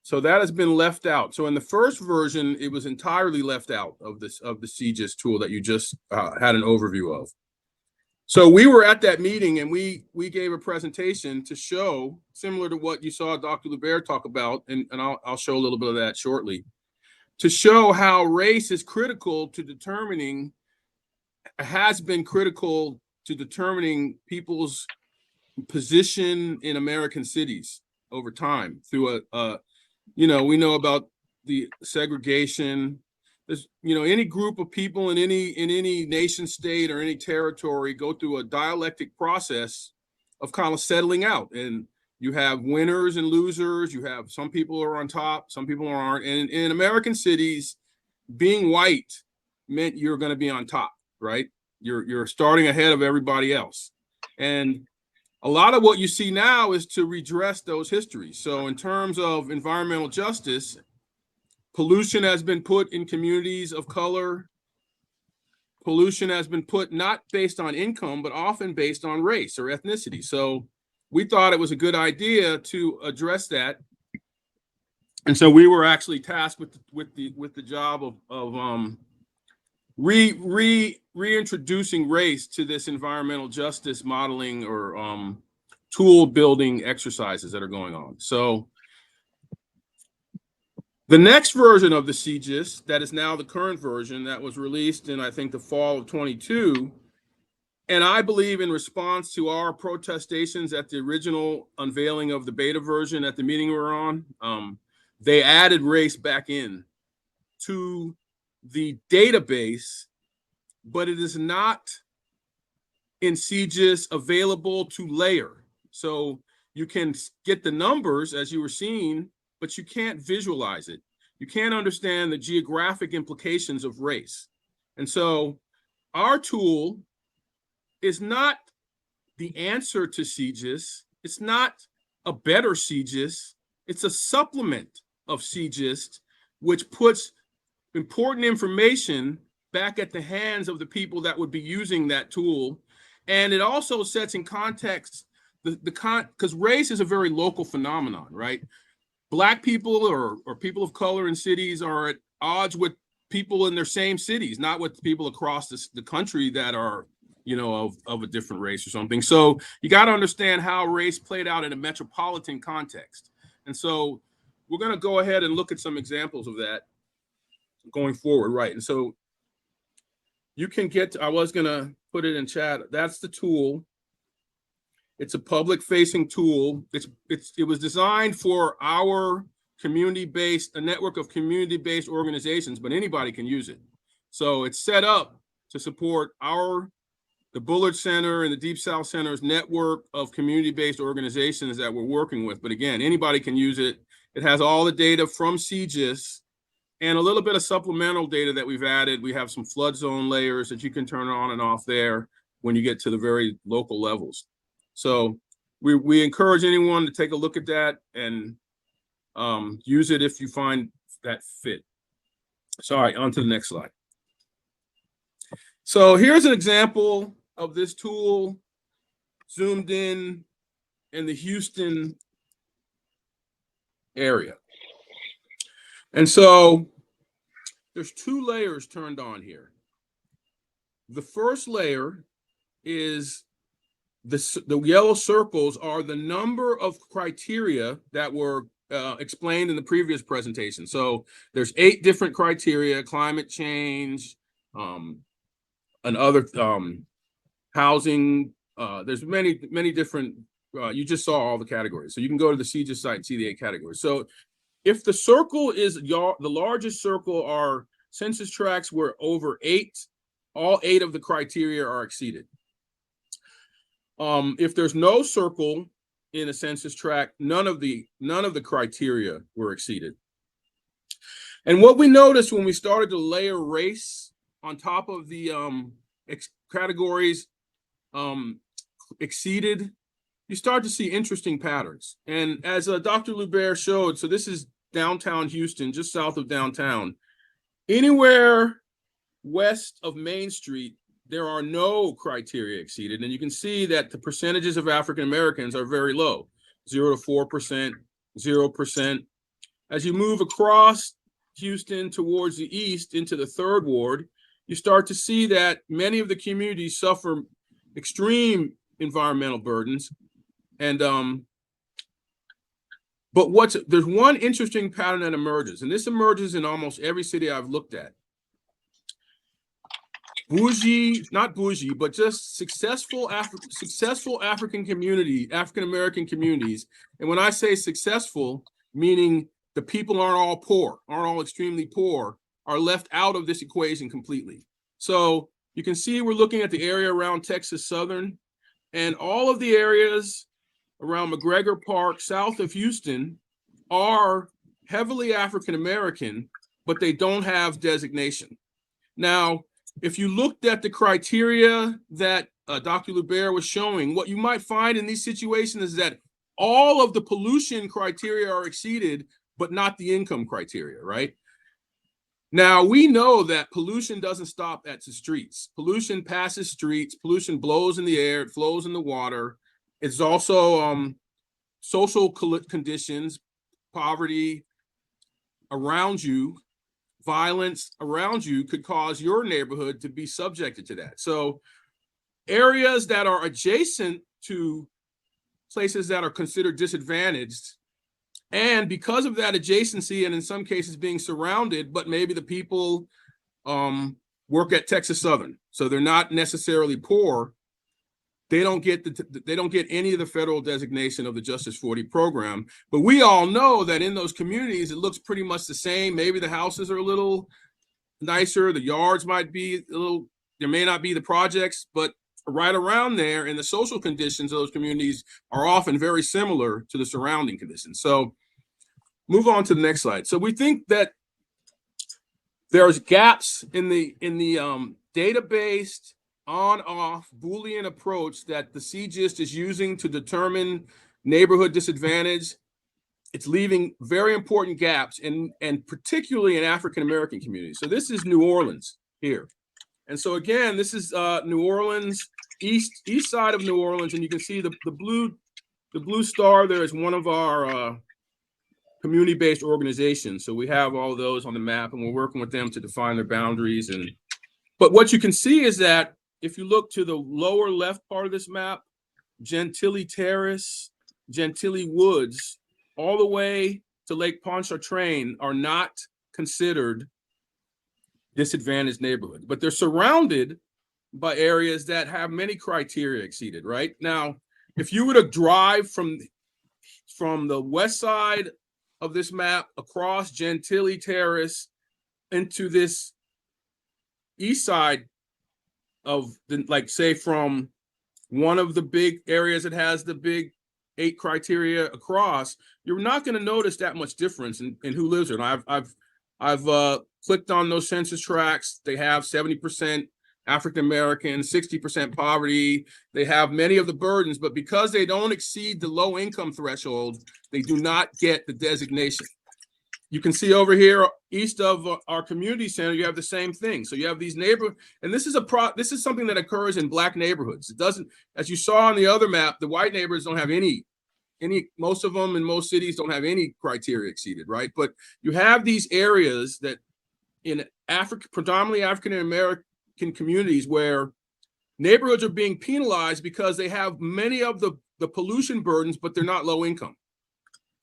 So that has been left out. So in the first version, it was entirely left out of the CGIS tool that you just had an overview of. So we were at that meeting, and we gave a presentation to show, similar to what you saw Dr. Luber talk about, and I'll show a little bit of that shortly, to show how race is critical to determining, has been critical to determining people's position in American cities over time through we know about the segregation. There's, any group of people in any nation state or any territory go through a dialectic process of kind of settling out. And you have winners and losers. You have some people are on top, some people aren't. And in American cities, being white meant you're going to be on top, right? You're starting ahead of everybody else. And a lot of what you see now is to redress those histories. So in terms of environmental justice, pollution has been put in communities of color. Pollution has been put not based on income, but often based on race or ethnicity. So we thought it was a good idea to address that. And so we were actually tasked with the job of reintroducing race to this environmental justice modeling or tool building exercises that are going on. So the next version of the CGIS, that is now the current version, that was released in, I think, the fall of 22, and I believe in response to our protestations at the original unveiling of the beta version at the meeting we were on, they added race back in to the database, but it is not in CGIS available to layer. So you can get the numbers as you were seeing, but you can't visualize it. You can't understand the geographic implications of race. And so our tool is not the answer to CGIS. It's not a better CGIS. It's a supplement of CGIS, which puts important information back at the hands of the people that would be using that tool. And it also sets in context because race is a very local phenomenon, right? Black people or people of color in cities are at odds with people in their same cities, not with people across the country that are, of a different race or something. So you got to understand how race played out in a metropolitan context. And so we're going to go ahead and look at some examples of that going forward, right? And so you can I was going to put it in chat. That's the tool. It's a public facing tool. It was designed for our a network of community-based organizations, but anybody can use it. So it's set up to support the Bullard Center and the Deep South Center's network of community-based organizations that we're working with. But again, anybody can use it. It has all the data from CGIS and a little bit of supplemental data that we've added. We have some flood zone layers that you can turn on and off there when you get to the very local levels. So we encourage anyone to take a look at that and use it if you find that fit. Sorry, on to the next slide. So here's an example of this tool zoomed in the Houston area. And so there's two layers turned on here. The first layer is the yellow circles are the number of criteria that were explained in the previous presentation. So there's 8 different criteria: climate change, and other housing. There's many different. You just saw all the categories, so you can go to the CGIS site and see the 8 categories. So if the circle is the largest circle are census tracts where over 8, all 8 of the criteria are exceeded. If there's no circle in a census tract, none of the criteria were exceeded. And what we noticed when we started to layer race on top of the categories exceeded, you start to see interesting patterns. And as Dr. Lubert showed, so this is downtown Houston, just south of downtown. Anywhere west of Main Street, there are no criteria exceeded. And you can see that the percentages of African Americans are very low, 0 to 4%, 0%. As you move across Houston towards the east into the 3rd Ward, you start to see that many of the communities suffer extreme environmental burdens. And but there's one interesting pattern that emerges, and this emerges in almost every city I've looked at. Not bougie, but just successful African American communities. And when I say successful, meaning the people aren't all extremely poor, are left out of this equation completely. So you can see we're looking at the area around Texas Southern, and all of the areas around McGregor Park, south of Houston, are heavily African American, but they don't have designation. Now, if you looked at the criteria that Dr. Lubert was showing, what you might find in these situations is that all of the pollution criteria are exceeded, but not the income criteria, right? Now, we know that pollution doesn't stop at the streets. Pollution passes streets, pollution blows in the air, it flows in the water. It's also social conditions, poverty around you, violence around you could cause your neighborhood to be subjected to that. So areas that are adjacent to places that are considered disadvantaged, and because of that adjacency, and in some cases being surrounded, but maybe the people work at Texas Southern, so they're not necessarily poor, they don't get any of the federal designation of the Justice 40 program. But we all know that in those communities, it looks pretty much the same. Maybe the houses are a little nicer, the yards might be a little, there may not be the projects, but right around there, and the social conditions of those communities are often very similar to the surrounding conditions. So move on to the next slide. So we think that there's gaps in the data-based on-off Boolean approach that the CGIST is using to determine neighborhood disadvantage. It's leaving very important gaps, and particularly in African-American communities. So this is New Orleans here. And so again, this is New Orleans, east side of New Orleans, and you can see the blue star there is one of our community-based organizations. So we have all of those on the map, and we're working with them to define their boundaries. But what you can see is that if you look to the lower left part of this map, Gentilly Terrace, Gentilly Woods, all the way to Lake Pontchartrain are not considered disadvantaged neighborhoods, but they're surrounded by areas that have many criteria exceeded, right? Now, if you were to drive from the west side of this map across Gentilly Terrace into this east side of the, like, say, from one of the big areas that has the big 8 criteria across, you're not going to notice that much difference in who lives there. And I've clicked on those census tracts. They have 70% African American, 60% poverty. They have many of the burdens, but because they don't exceed the low income threshold, they do not get the designation. You can see over here east of our community center, you have the same thing. So you have these neighborhoods, and this is something that occurs in Black neighborhoods. It doesn't, as you saw on the other map, the white neighborhoods don't have any, most of them in most cities don't have any criteria exceeded, right? But you have these areas that in predominantly African American communities where neighborhoods are being penalized because they have many of the pollution burdens, but they're not low income.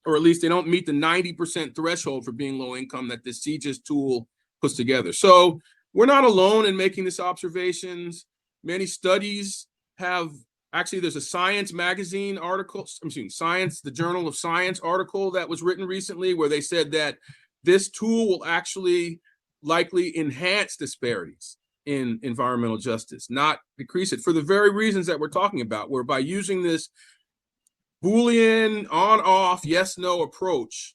Or at least they don't meet the 90% threshold for being low income that this CGIS tool puts together. So we're not alone in making these observations. Many studies have, actually there's a Science magazine article, Science, the Journal of Science article that was written recently where they said that this tool will actually likely enhance disparities in environmental justice, not decrease it, for the very reasons that we're talking about, where by using this Boolean on-off, yes-no approach,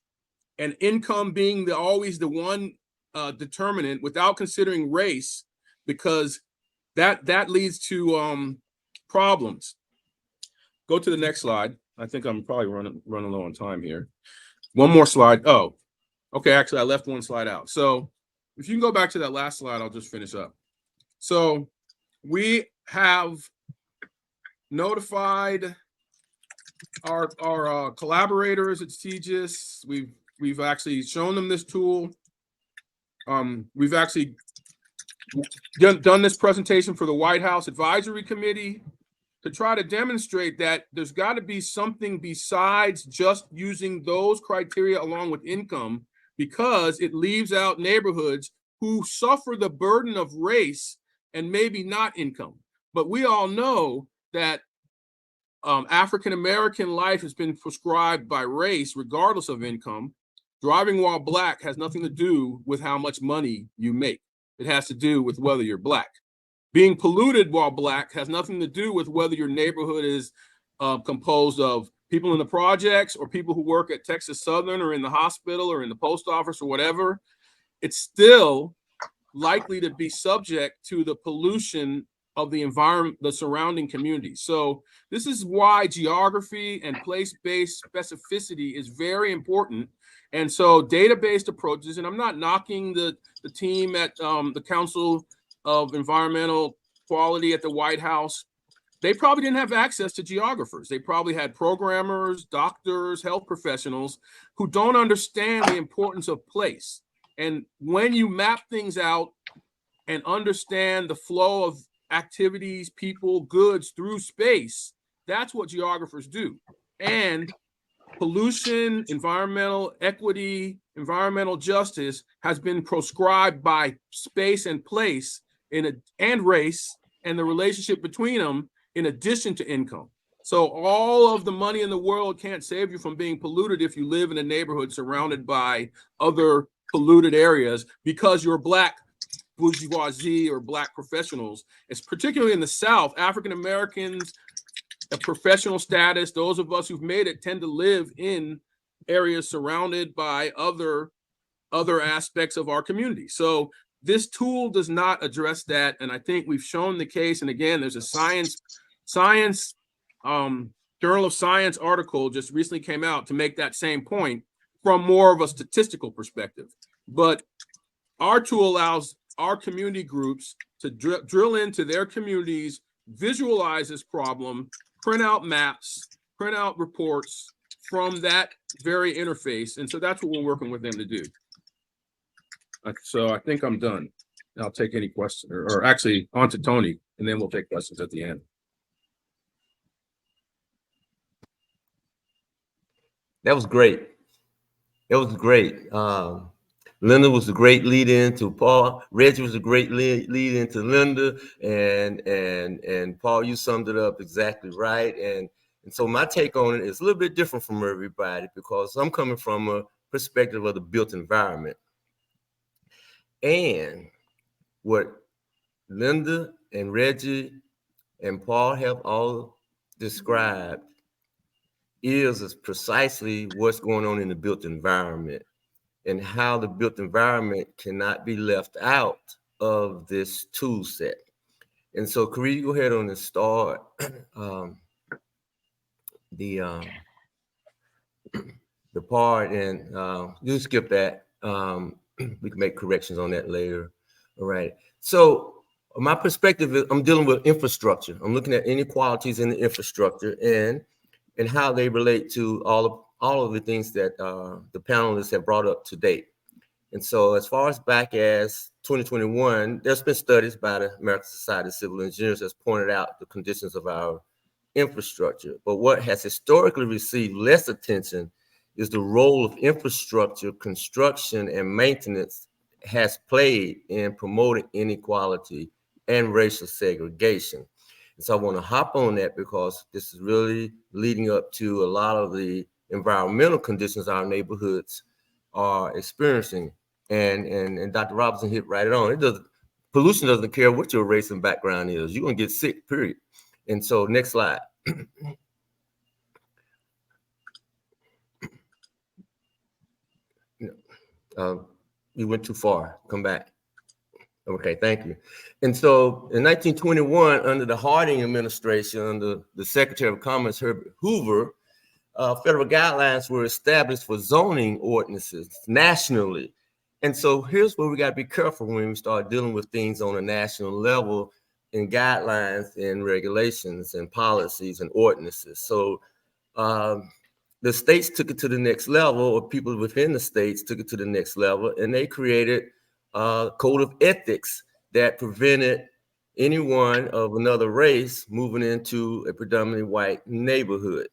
and income being always the one determinant without considering race, because that leads to problems. Go to the next slide. I think I'm probably running low on time here. One more slide. Oh, okay. Actually, I left one slide out. So if you can go back to that last slide, I'll just finish up. So we have notified our collaborators at CGIS. We've actually shown them this tool. We've actually done this presentation for the White House Advisory Committee to try to demonstrate that there's got to be something besides just using those criteria along with income, because it leaves out neighborhoods who suffer the burden of race and maybe not income. But we all know that African American life has been prescribed by race, regardless of income. Driving while Black has nothing to do with how much money you make. It has to do with whether you're Black. Being polluted while Black has nothing to do with whether your neighborhood is composed of people in the projects or people who work at Texas Southern or in the hospital or in the post office or whatever. It's still likely to be subject to the pollution of the environment, the surrounding community. So this is why geography and place-based specificity is very important. And so data-based approaches, and I'm not knocking the team at the Council of Environmental Quality at the White House. They probably didn't have access to geographers. They probably had programmers, doctors, health professionals who don't understand the importance of place. And when you map things out and understand the flow of activities, people, goods through space, that's what geographers do. And pollution, environmental equity, environmental justice has been proscribed by space and place and race and the relationship between them, in addition to income. So all of the money in the world can't save you from being polluted if you live in a neighborhood surrounded by other polluted areas because you're Black bourgeoisie or Black professionals. It's particularly in the South, African Americans of professional status, those of us who've made it, tend to live in areas surrounded by other aspects of our community. So this tool does not address that. And I think we've shown the case. And again, there's a Science Journal of Science article just recently came out to make that same point from more of a statistical perspective. But our tool allows our community groups to drill into their communities, visualize this problem, print out maps, print out reports from that very interface. And so that's what we're working with them to do. So I think I'm done. I'll take any question, or actually on to Tony, and then we'll take questions at the end. That was great. It was great. Linda was a great lead in to Paul. Reggie was a great lead in to Linda, and Paul, you summed it up exactly right. And so my take on it is a little bit different from everybody, because I'm coming from a perspective of the built environment. And what Linda and Reggie and Paul have all described is precisely what's going on in the built environment and how the built environment cannot be left out of this tool set. And so, Karee, you go ahead on and start the part, and you skip that. We can make corrections on that later. All right. So my perspective is I'm dealing with infrastructure. I'm looking at inequalities in the infrastructure and how they relate to all of the things that the panelists have brought up to date. And so as far as back as 2021, there's been studies by the American Society of Civil Engineers that's pointed out the conditions of our infrastructure. But what has historically received less attention is the role of infrastructure, construction, and maintenance has played in promoting inequality and racial segregation. And so I want to hop on that because this is really leading up to a lot of the environmental conditions our neighborhoods are experiencing. And Dr. Robinson hit right on. Pollution doesn't care what your race and background is. You're going to get sick, period. And so next slide. You went too far. Come back. Okay, thank you. And so in 1921, under the Harding administration, under the Secretary of Commerce, Herbert Hoover, federal guidelines were established for zoning ordinances nationally. And so here's where we got to be careful when we start dealing with things on a national level in guidelines and regulations and policies and ordinances. So the states took it to the next level, or people within the states took it to the next level, and they created a code of ethics that prevented anyone of another race moving into a predominantly white neighborhood.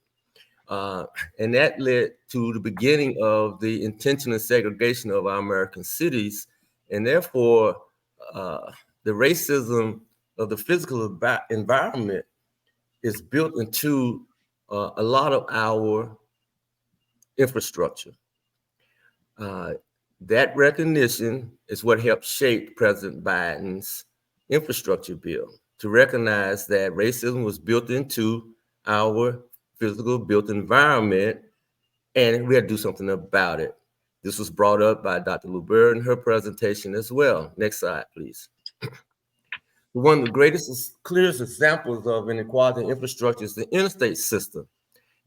And that led to the beginning of the intentional segregation of our American cities. And therefore, the racism of the physical environment is built into a lot of our infrastructure. That recognition is what helped shape President Biden's infrastructure bill, to recognize that racism was built into our physical built environment, and we had to do something about it. This was brought up by Dr. Luber in her presentation as well. Next slide, please. One of the greatest, clearest examples of inequality in infrastructure is the interstate system.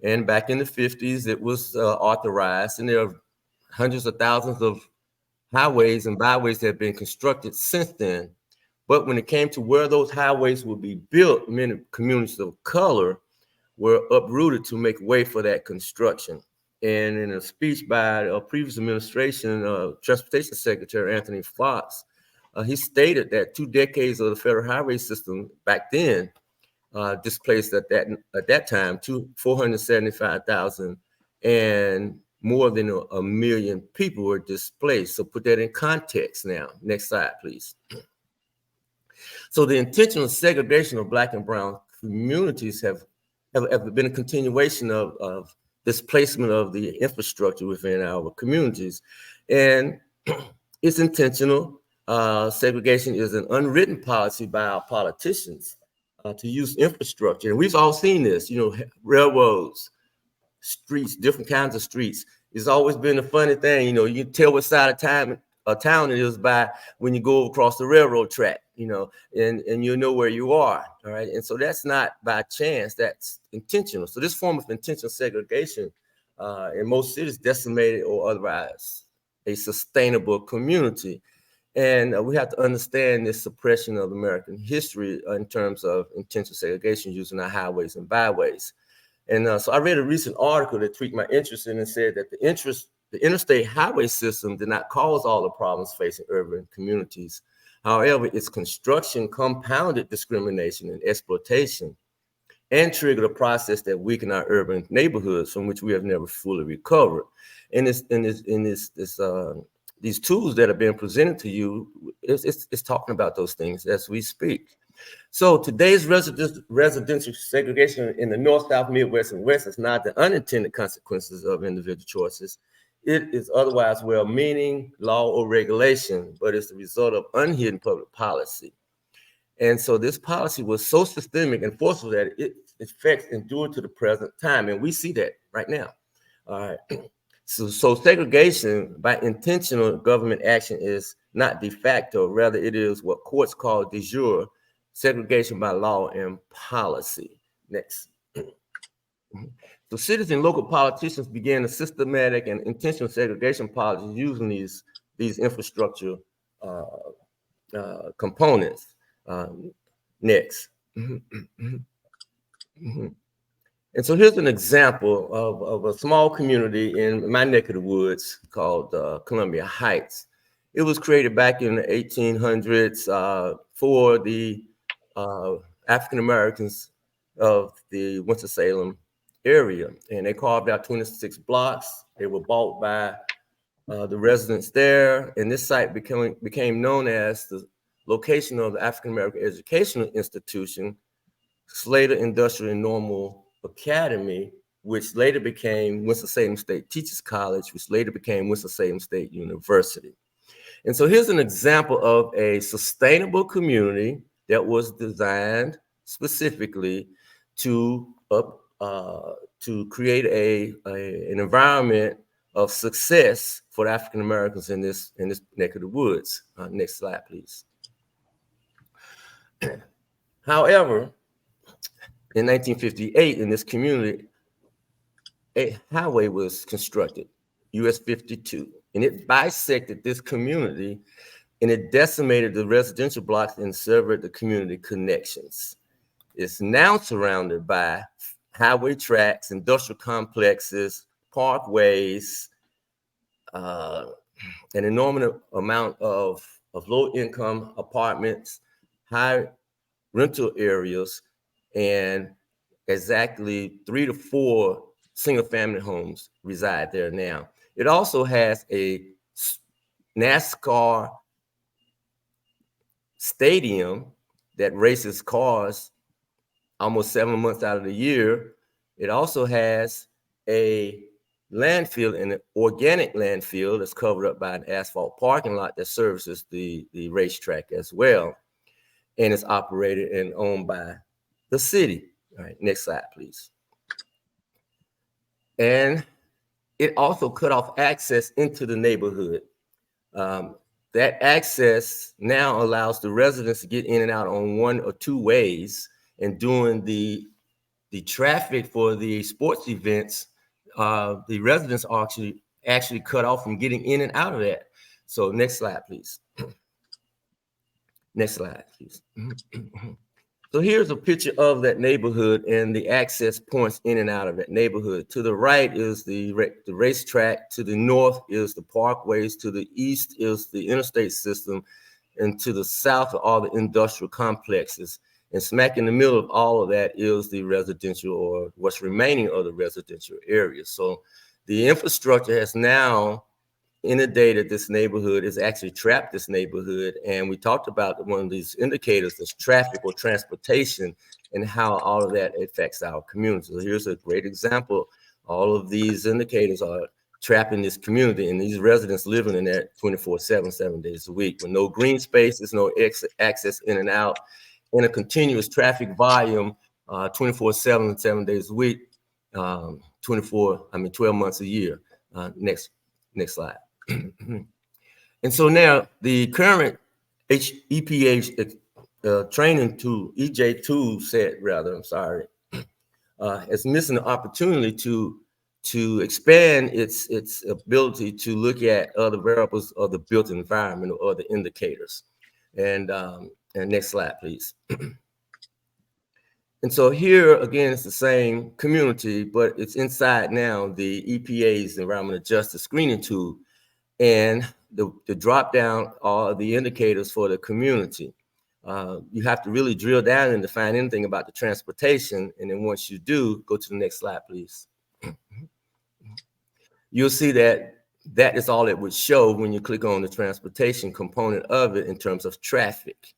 And back in the 50s, it was authorized, and there are hundreds of thousands of highways and byways that have been constructed since then. But when it came to where those highways would be built, many communities of color were uprooted to make way for that construction. And in a speech by a previous administration, Transportation Secretary Anthony Foxx, he stated that 2 decades of the federal highway system back then displaced at that time 475,000, and more than a million people were displaced. So put that in context now. Next slide, please. So the intentional segregation of Black and brown communities have been a continuation of displacement of the infrastructure within our communities. And it's intentional. Segregation is an unwritten policy by our politicians to use infrastructure. And we've all seen this, railroads, streets, different kinds of streets. It's always been a funny thing, you can tell what side of town it is by when you go across the railroad track, and you know where you are, all right? And so that's not by chance, that's intentional. So this form of intentional segregation in most cities decimated or otherwise a sustainable community. And we have to understand this suppression of American history in terms of intentional segregation using our highways and byways. And so I read a recent article that tweaked my interest in and said that the interstate highway system did not cause all the problems facing urban communities. However, its construction compounded discrimination and exploitation and triggered a process that weakened our urban neighborhoods from which we have never fully recovered. And these tools that are being presented to you, it's talking about those things as we speak. So today's residential segregation in the North, South, Midwest, and West is not the unintended consequences of individual choices. It is otherwise well-meaning law or regulation, but it's the result of unhidden public policy. And so this policy was so systemic and forceful that its effects endured to the present time. And we see that right now. All right. So segregation by intentional government action is not de facto, rather it is what courts call de jure segregation by law and policy. Next. So cities and local politicians began a systematic and intentional segregation policies using these infrastructure components. Next. And so here's an example of a small community in my neck of the woods called Columbia Heights. It was created back in the 1800s for the African Americans of the Winston-Salem area. And they carved out 26 blocks. They were bought by the residents there. And this site became known as the location of the African American Educational Institution, Slater Industrial and Normal Academy, which later became Winston-Salem State Teachers College, which later became Winston-Salem State University. And so here's an example of a sustainable community that was designed specifically to create an environment of success for African Americans in this neck of the woods. Next slide, please. However, in 1958, in this community, a highway was constructed, US 52, and it bisected this community, and it decimated the residential blocks and severed the community connections. It's now surrounded by highway tracks, industrial complexes, parkways, an enormous amount of low-income apartments, high rental areas, and exactly 3 to 4 single-family homes reside there now. It also has a NASCAR stadium that races cars almost 7 months out of the year. It also has a landfill, an organic landfill that's covered up by an asphalt parking lot that services the racetrack as well. And it's operated and owned by the city. All right, next slide, please. And it also cut off access into the neighborhood. That access now allows the residents to get in and out on 1 or 2 ways. And during the traffic for the sports events, the residents are actually cut off from getting in and out of that. So next slide, please. Next slide, please. So here's a picture of that neighborhood and the access points in and out of that neighborhood. To the right is the racetrack. To the north is the parkways. To the east is the interstate system. And to the south are all the industrial complexes. And smack in the middle of all of that is the residential, or what's remaining of the residential area. So the infrastructure has now inundated this neighborhood, is actually trapped this neighborhood. And we talked about one of these indicators, this traffic or transportation, and how all of that affects our community. So here's a great example. All of these indicators are trapping this community, and these residents living in there 24/7, 7 days a week, with no green spaces, no access in and out, in a continuous traffic volume 24/7, 7 days a week, 12 months a year. Next slide. And so now the current EPA training tool, EJI tool set rather, I'm sorry, is missing the opportunity to expand its ability to look at other variables of the built environment or other indicators. And next slide, please. And so here again, it's the same community, but it's inside now the EPA's environmental justice screening tool. And the drop down are the indicators for the community. You have to really drill down and define anything about the transportation. And then once you do, go to the next slide, please. You'll see that is all it would show when you click on the transportation component of it in terms of traffic.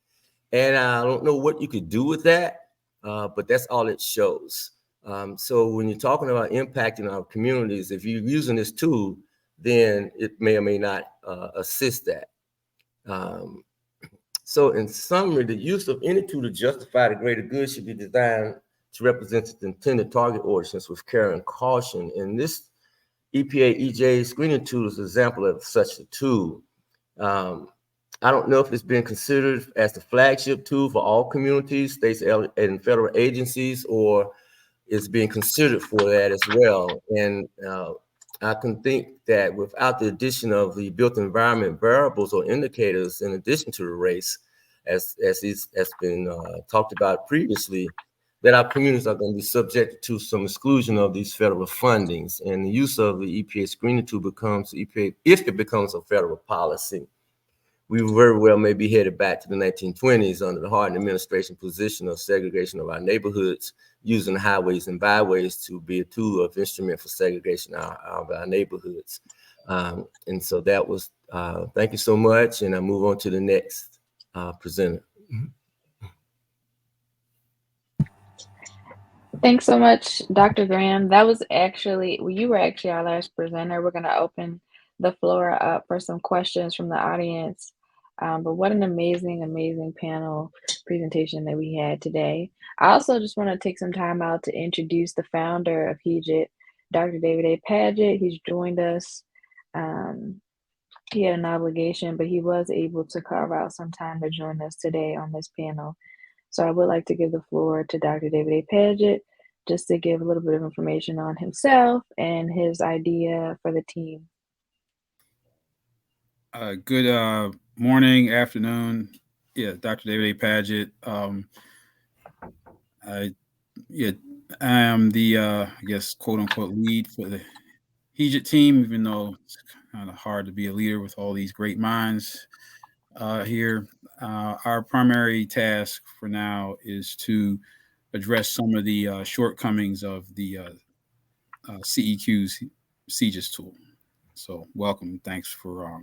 And I don't know what you could do with that, but that's all it shows. So when you're talking about impacting our communities, if you're using this tool, then it may or may not assist that. So in summary, the use of any tool to justify the greater good should be designed to represent its intended target audience with care and caution. And this EPA EJI screening tool is an example of such a tool. I don't know if it's been considered as the flagship tool for all communities, states, and federal agencies, or it's being considered for that as well. And I can think that without the addition of the built environment variables or indicators, in addition to the race, as been talked about previously, that our communities are going to be subjected to some exclusion of these federal fundings. And the use of the EPA screening tool becomes EPA, if it becomes a federal policy, we very well may be headed back to the 1920s under the Hardin administration position of segregation of our neighborhoods, using highways and byways to be a tool of instrument for segregation of our neighborhoods. And so that was, thank you so much. And I move on to the next presenter. Thanks so much, Dr. Graham. That was actually, well, you were actually our last presenter. We're going to open the floor up for some questions from the audience. But what an amazing, amazing panel presentation that we had today. I also just want to take some time out to introduce the founder of HEJIT, Dr. David A. Paget. He's joined us. He had an obligation, but he was able to carve out some time to join us today on this panel. So I would like to give the floor to Dr. David A. Paget just to give a little bit of information on himself and his idea for the team. Good morning, afternoon. Yeah, Dr. David A. Paget. I am the, I guess, quote unquote lead for the HEJIT team, even though it's kind of hard to be a leader with all these great minds here. Our primary task for now is to address some of the shortcomings of the CEQ's CJIS tool. So welcome. Thanks for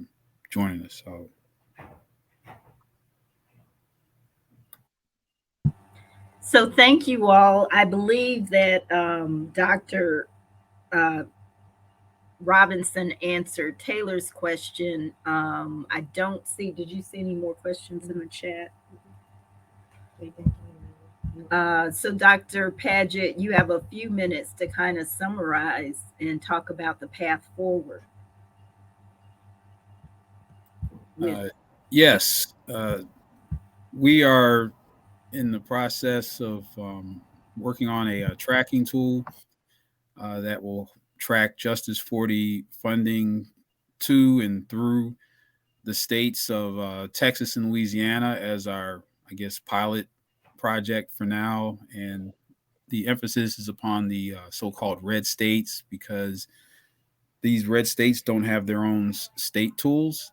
joining us. So thank you all. I believe that Dr. Robinson answered Taylor's question. I don't see, did you see any more questions in the chat? So Dr. Paget, you have a few minutes to kind of summarize and talk about the path forward. Yes, we are in the process of working on a tracking tool that will track Justice 40 funding to and through the states of Texas and Louisiana as our, I guess, pilot project for now. And the emphasis is upon the so-called red states, because these red states don't have their own state tools,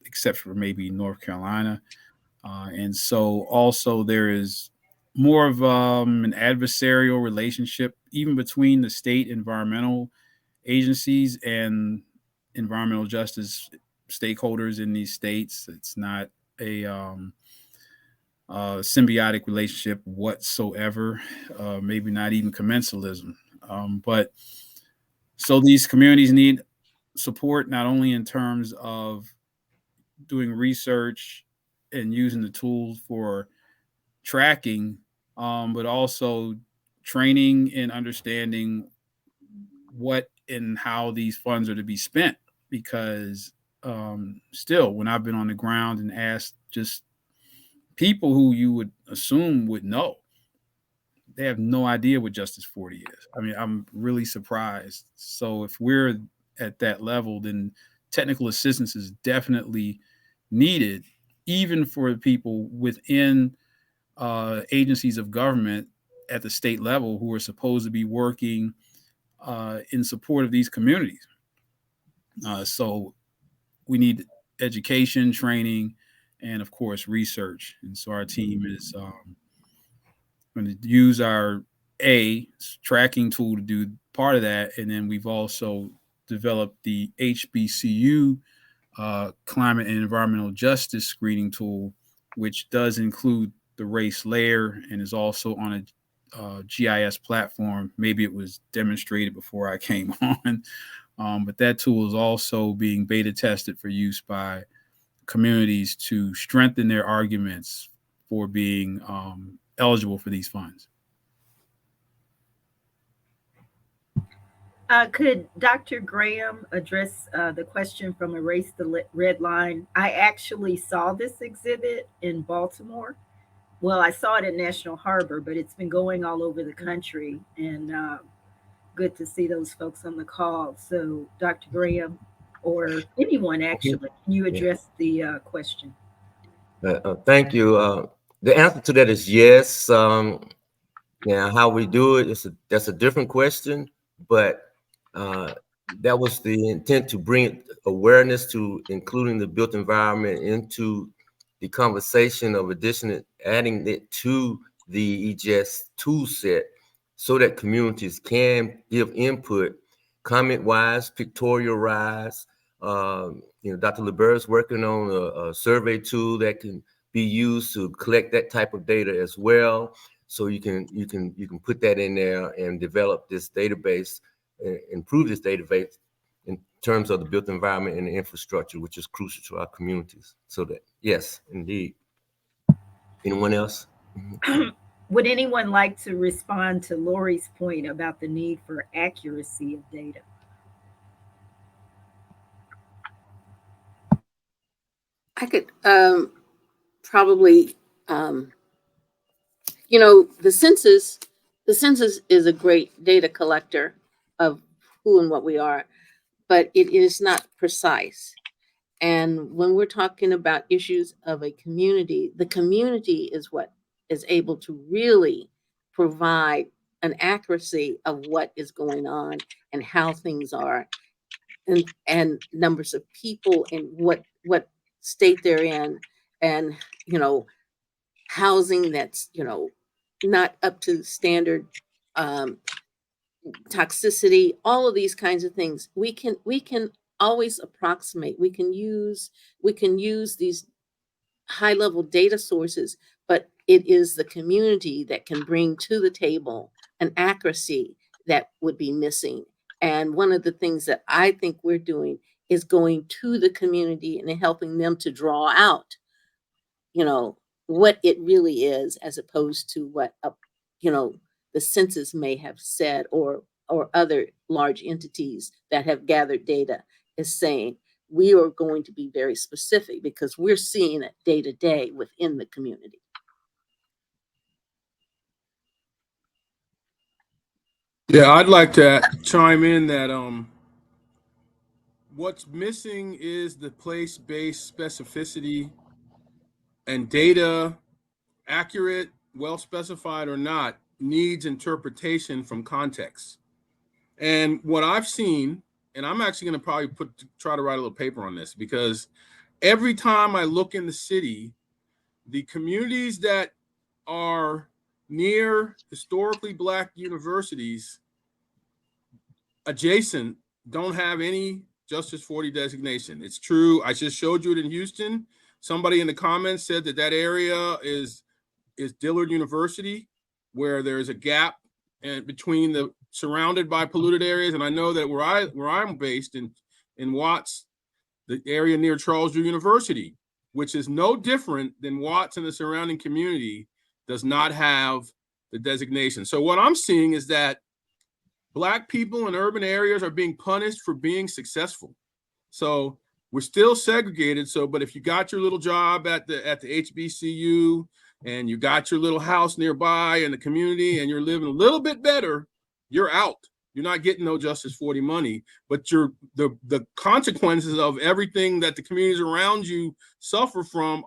except for maybe North Carolina. And so also there is more of an adversarial relationship even between the state environmental agencies and environmental justice stakeholders in these states. It's not a symbiotic relationship whatsoever, maybe not even commensalism. But so these communities need support, not only in terms of doing research and using the tools for tracking, but also training and understanding what and how these funds are to be spent. Because still, when I've been on the ground and asked just people who you would assume would know, they have no idea what Justice 40 is. I mean, I'm really surprised. So if we're at that level, then technical assistance is definitely needed, even for people within agencies of government at the state level who are supposed to be working in support of these communities. So we need education, training, and of course, research. And so our team is going to use our tracking tool to do part of that. And then we've also developed the HBCU climate and environmental justice screening tool, which does include the race layer and is also on a GIS platform. Maybe it was demonstrated before I came on, But that tool is also being beta tested for use by communities to strengthen their arguments for being eligible for these funds. Could Dr. Graham address the question from Erase the Red Line? I actually saw this exhibit in Baltimore. Well, I saw it at National Harbor, but it's been going all over the country, and good to see those folks on the call. So, Dr. Graham, or anyone actually, can you address the question? Thank you. The answer to that is yes. Now, how we do it that's a different question, but that was the intent, to bring awareness to including the built environment into the conversation of adding it to the EJS tool set, so that communities can give input, comment-wise, pictorial-wise. Dr. LeBear is working on a survey tool that can be used to collect that type of data as well. So you can put that in there and develop this database, improve this database in terms of the built environment and the infrastructure, which is crucial to our communities. So that, yes, indeed. Anyone else? Would anyone like to respond to Lori's point about the need for accuracy of data? I could probably, the census is a great data collector of who and what we are, but it is not precise. And when we're talking about issues of a community, the community is what is able to really provide an accuracy of what is going on and how things are, and numbers of people and what state they're in, and housing that's not up to standard, toxicity, all of these kinds of things. We can always approximate. We can use these high level data sources, but it is the community that can bring to the table an accuracy that would be missing. And one of the things that I think we're doing is going to the community and helping them to draw out, what it really is, as opposed to what the census may have said, or other large entities that have gathered data is saying. We are going to be very specific because we're seeing it day to day within the community. Yeah, I'd like to chime in that what's missing is the place-based specificity and data, accurate, well specified or not, needs interpretation from context. And what I've seen, and I'm actually going to probably try to write a little paper on this, because every time I look in the city, the communities that are near historically Black universities adjacent don't have any Justice 40 designation. It's true. I just showed you it in Houston. Somebody in the comments said that area is Dillard University, where there's a gap between the surrounded by polluted areas. And I know that where I'm based in Watts, the area near Charles Drew University, which is no different than Watts and the surrounding community, does not have the designation. So what I'm seeing is that Black people in urban areas are being punished for being successful. So we're still segregated. So, but if you got your little job at the HBCU, and you got your little house nearby in the community, and you're living a little bit better, you're out. You're not getting no Justice 40 money, but the consequences of everything that the communities around you suffer from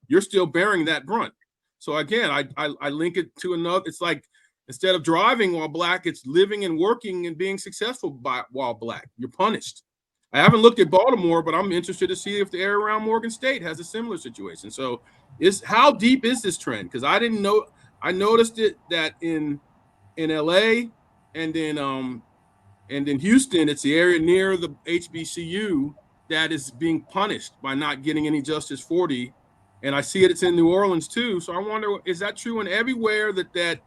you're still bearing that brunt. So again, I link it to another. It's like, instead of driving while Black, it's living and working and being successful while Black. You're punished. I haven't looked at Baltimore, but I'm interested to see if the area around Morgan State has a similar situation. So how deep is this trend? Because I didn't know. I noticed it that in LA and in Houston, it's the area near the HBCU that is being punished by not getting any Justice 40. And I see it's in New Orleans too. So I wonder, is that true in everywhere that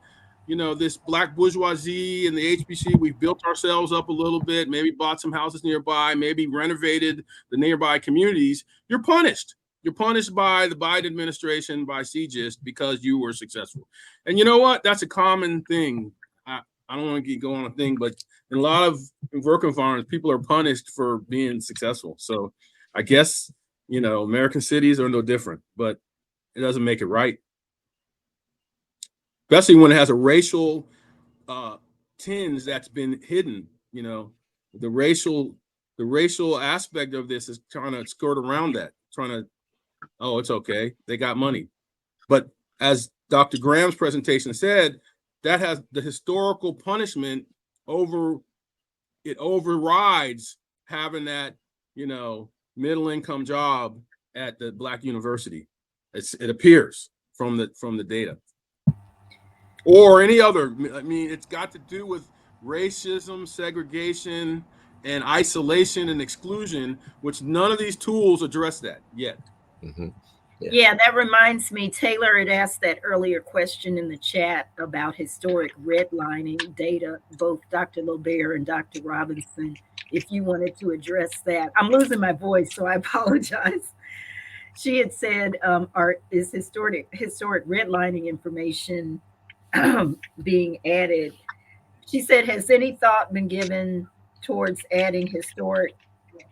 this black bourgeoisie and the HBC, we've built ourselves up a little bit, maybe bought some houses nearby, maybe renovated the nearby communities, you're punished. You're punished by the Biden administration, by CGIST, because you were successful. And you know what? That's a common thing. I don't want to go on a thing, but in a lot of work environments, people are punished for being successful. So I guess, American cities are no different, but it doesn't make it right. Especially when it has a racial tinge that's been hidden. The racial aspect of this is trying to skirt around that, oh, it's okay, they got money. But as Dr. Graham's presentation said, that has the historical punishment overrides having that, middle income job at the Black university. It appears from the data. Or any other. I mean, it's got to do with racism, segregation, and isolation and exclusion, which none of these tools address that yet. Mm-hmm. Yeah, that reminds me, Taylor had asked that earlier question in the chat about historic redlining data, both Dr. Lobert and Dr. Robinson, if you wanted to address that. I'm losing my voice, so I apologize. She had said, is historic redlining information being added? She said, has any thought been given towards adding historic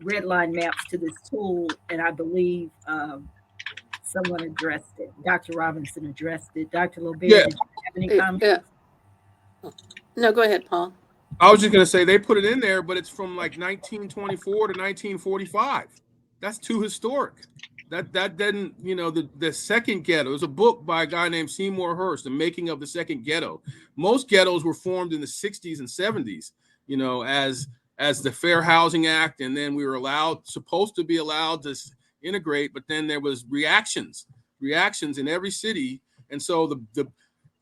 redline maps to this tool? And I believe someone addressed it. Dr. Robinson addressed it. Dr. Lobert, did you have any comments? No, go ahead, Paul. I was just going to say they put it in there, but it's from like 1924 to 1945. That's too historic. That didn't, the second ghetto. There's a book by a guy named Seymour Hersh, The Making of the Second Ghetto. Most ghettos were formed in the 60s and 70s, as the Fair Housing Act, and then we were supposed to be allowed to integrate, but then there was reactions in every city. And so the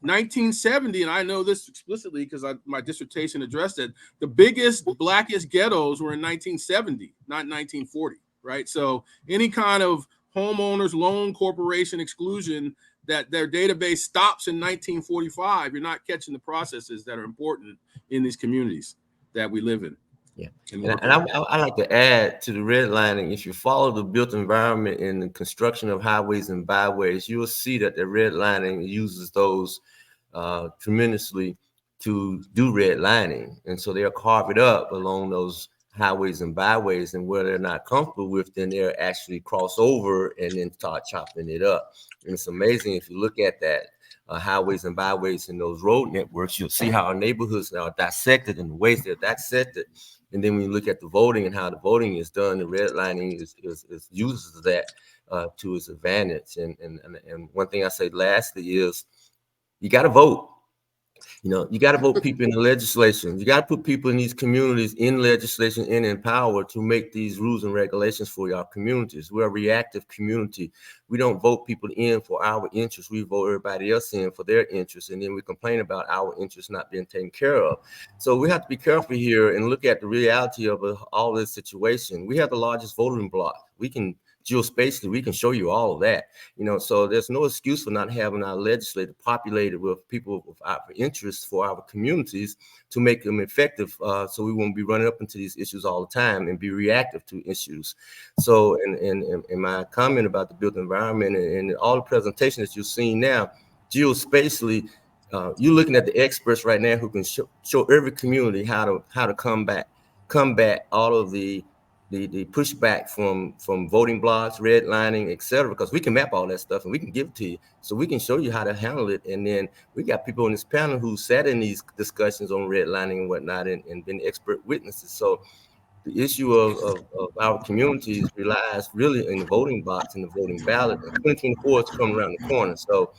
1970, and I know this explicitly because my dissertation addressed it, the biggest, blackest ghettos were in 1970, not 1940, right? So any kind of homeowners loan corporation exclusion that their database stops in 1945, you're not catching the processes that are important in these communities that we live in. Yeah, and I like to add to the redlining. If you follow the built environment in the construction of highways and byways, you will see that the redlining uses those tremendously to do redlining, and so they'll carve it up along those highways and byways, and where they're not comfortable with, then they'll actually cross over and then start chopping it up. And it's amazing if you look at that. Highways and byways in those road networks, you'll see how our neighborhoods are dissected and the ways they're dissected. And then when you look at the voting and how the voting is done, the redlining uses that to its advantage. And one thing I say lastly is you got to vote. You got to vote people in the legislation. You got to put people in these communities in legislation and in power to make these rules and regulations for our communities. We're a reactive community. We don't vote people in for our interests. We vote everybody else in for their interests. And then we complain about our interests not being taken care of. So we have to be careful here and look at the reality of all this situation. We have the largest voting bloc. Geospatially, we can show you all of that, so there's no excuse for not having our legislature populated with people of our interest for our communities to make them effective, so we won't be running up into these issues all the time and be reactive to issues. So in my comment about the built environment and all the presentations that you're seeing now, geospatially, you're looking at the experts right now who can show every community how to combat all of the pushback from voting blocks, redlining, et cetera, because we can map all that stuff and we can give it to you. So we can show you how to handle it. And then we got people on this panel who sat in these discussions on redlining and whatnot and been expert witnesses. So the issue of our communities relies really in the voting box and the voting ballot. And 2024 is coming around the corner. So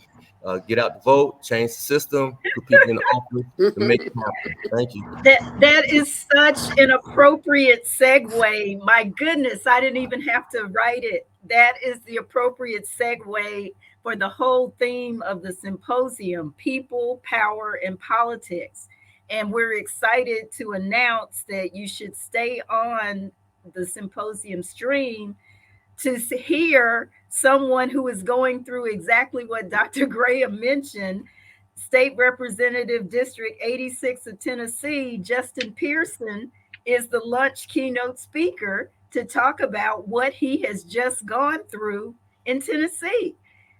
get out the vote, change the system, put people in the office to make it happen. Thank you. That is such an appropriate segue. My goodness, I didn't even have to write it. That is the appropriate segue for the whole theme of the symposium, people, power, and politics. And we're excited to announce that you should stay on the symposium stream to hear someone who is going through exactly what Dr. Graham mentioned, State Representative District 86 of Tennessee, Justin Pearson, is the lunch keynote speaker to talk about what he has just gone through in Tennessee.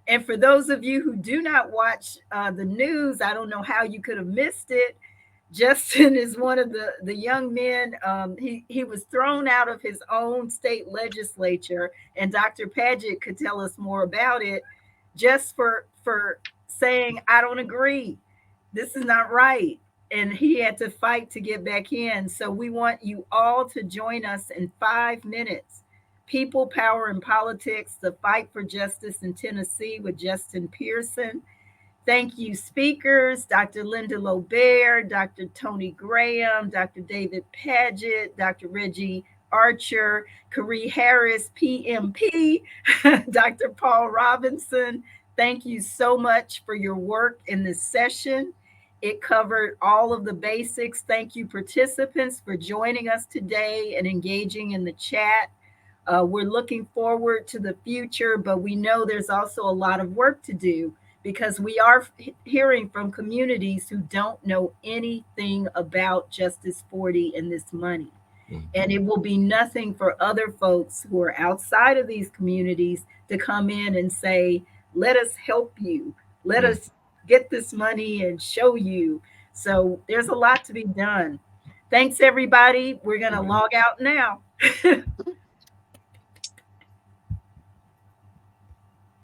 And for those of you who do not watch the news, I don't know how you could have missed it. Justin is one of the young men. He was thrown out of his own state legislature, and Dr. Paget could tell us more about it, just for saying, I don't agree. This is not right. And he had to fight to get back in. So we want you all to join us in 5 minutes. People, Power, and Politics, the Fight for Justice in Tennessee with Justin Pearson. Thank you, speakers, Dr. Linda Lobert, Dr. Tony Graham, Dr. David Paget, Dr. Reggie Archer, Carrie Harris, PMP, Dr. Paul Robinson. Thank you so much for your work in this session. It covered all of the basics. Thank you, participants, for joining us today and engaging in the chat. We're looking forward to the future, but we know there's also a lot of work to do, because we are hearing from communities who don't know anything about Justice 40 and this money. And it will be nothing for other folks who are outside of these communities to come in and say, let us help you. Let us get this money and show you. So there's a lot to be done. Thanks, everybody. We're going to log out now.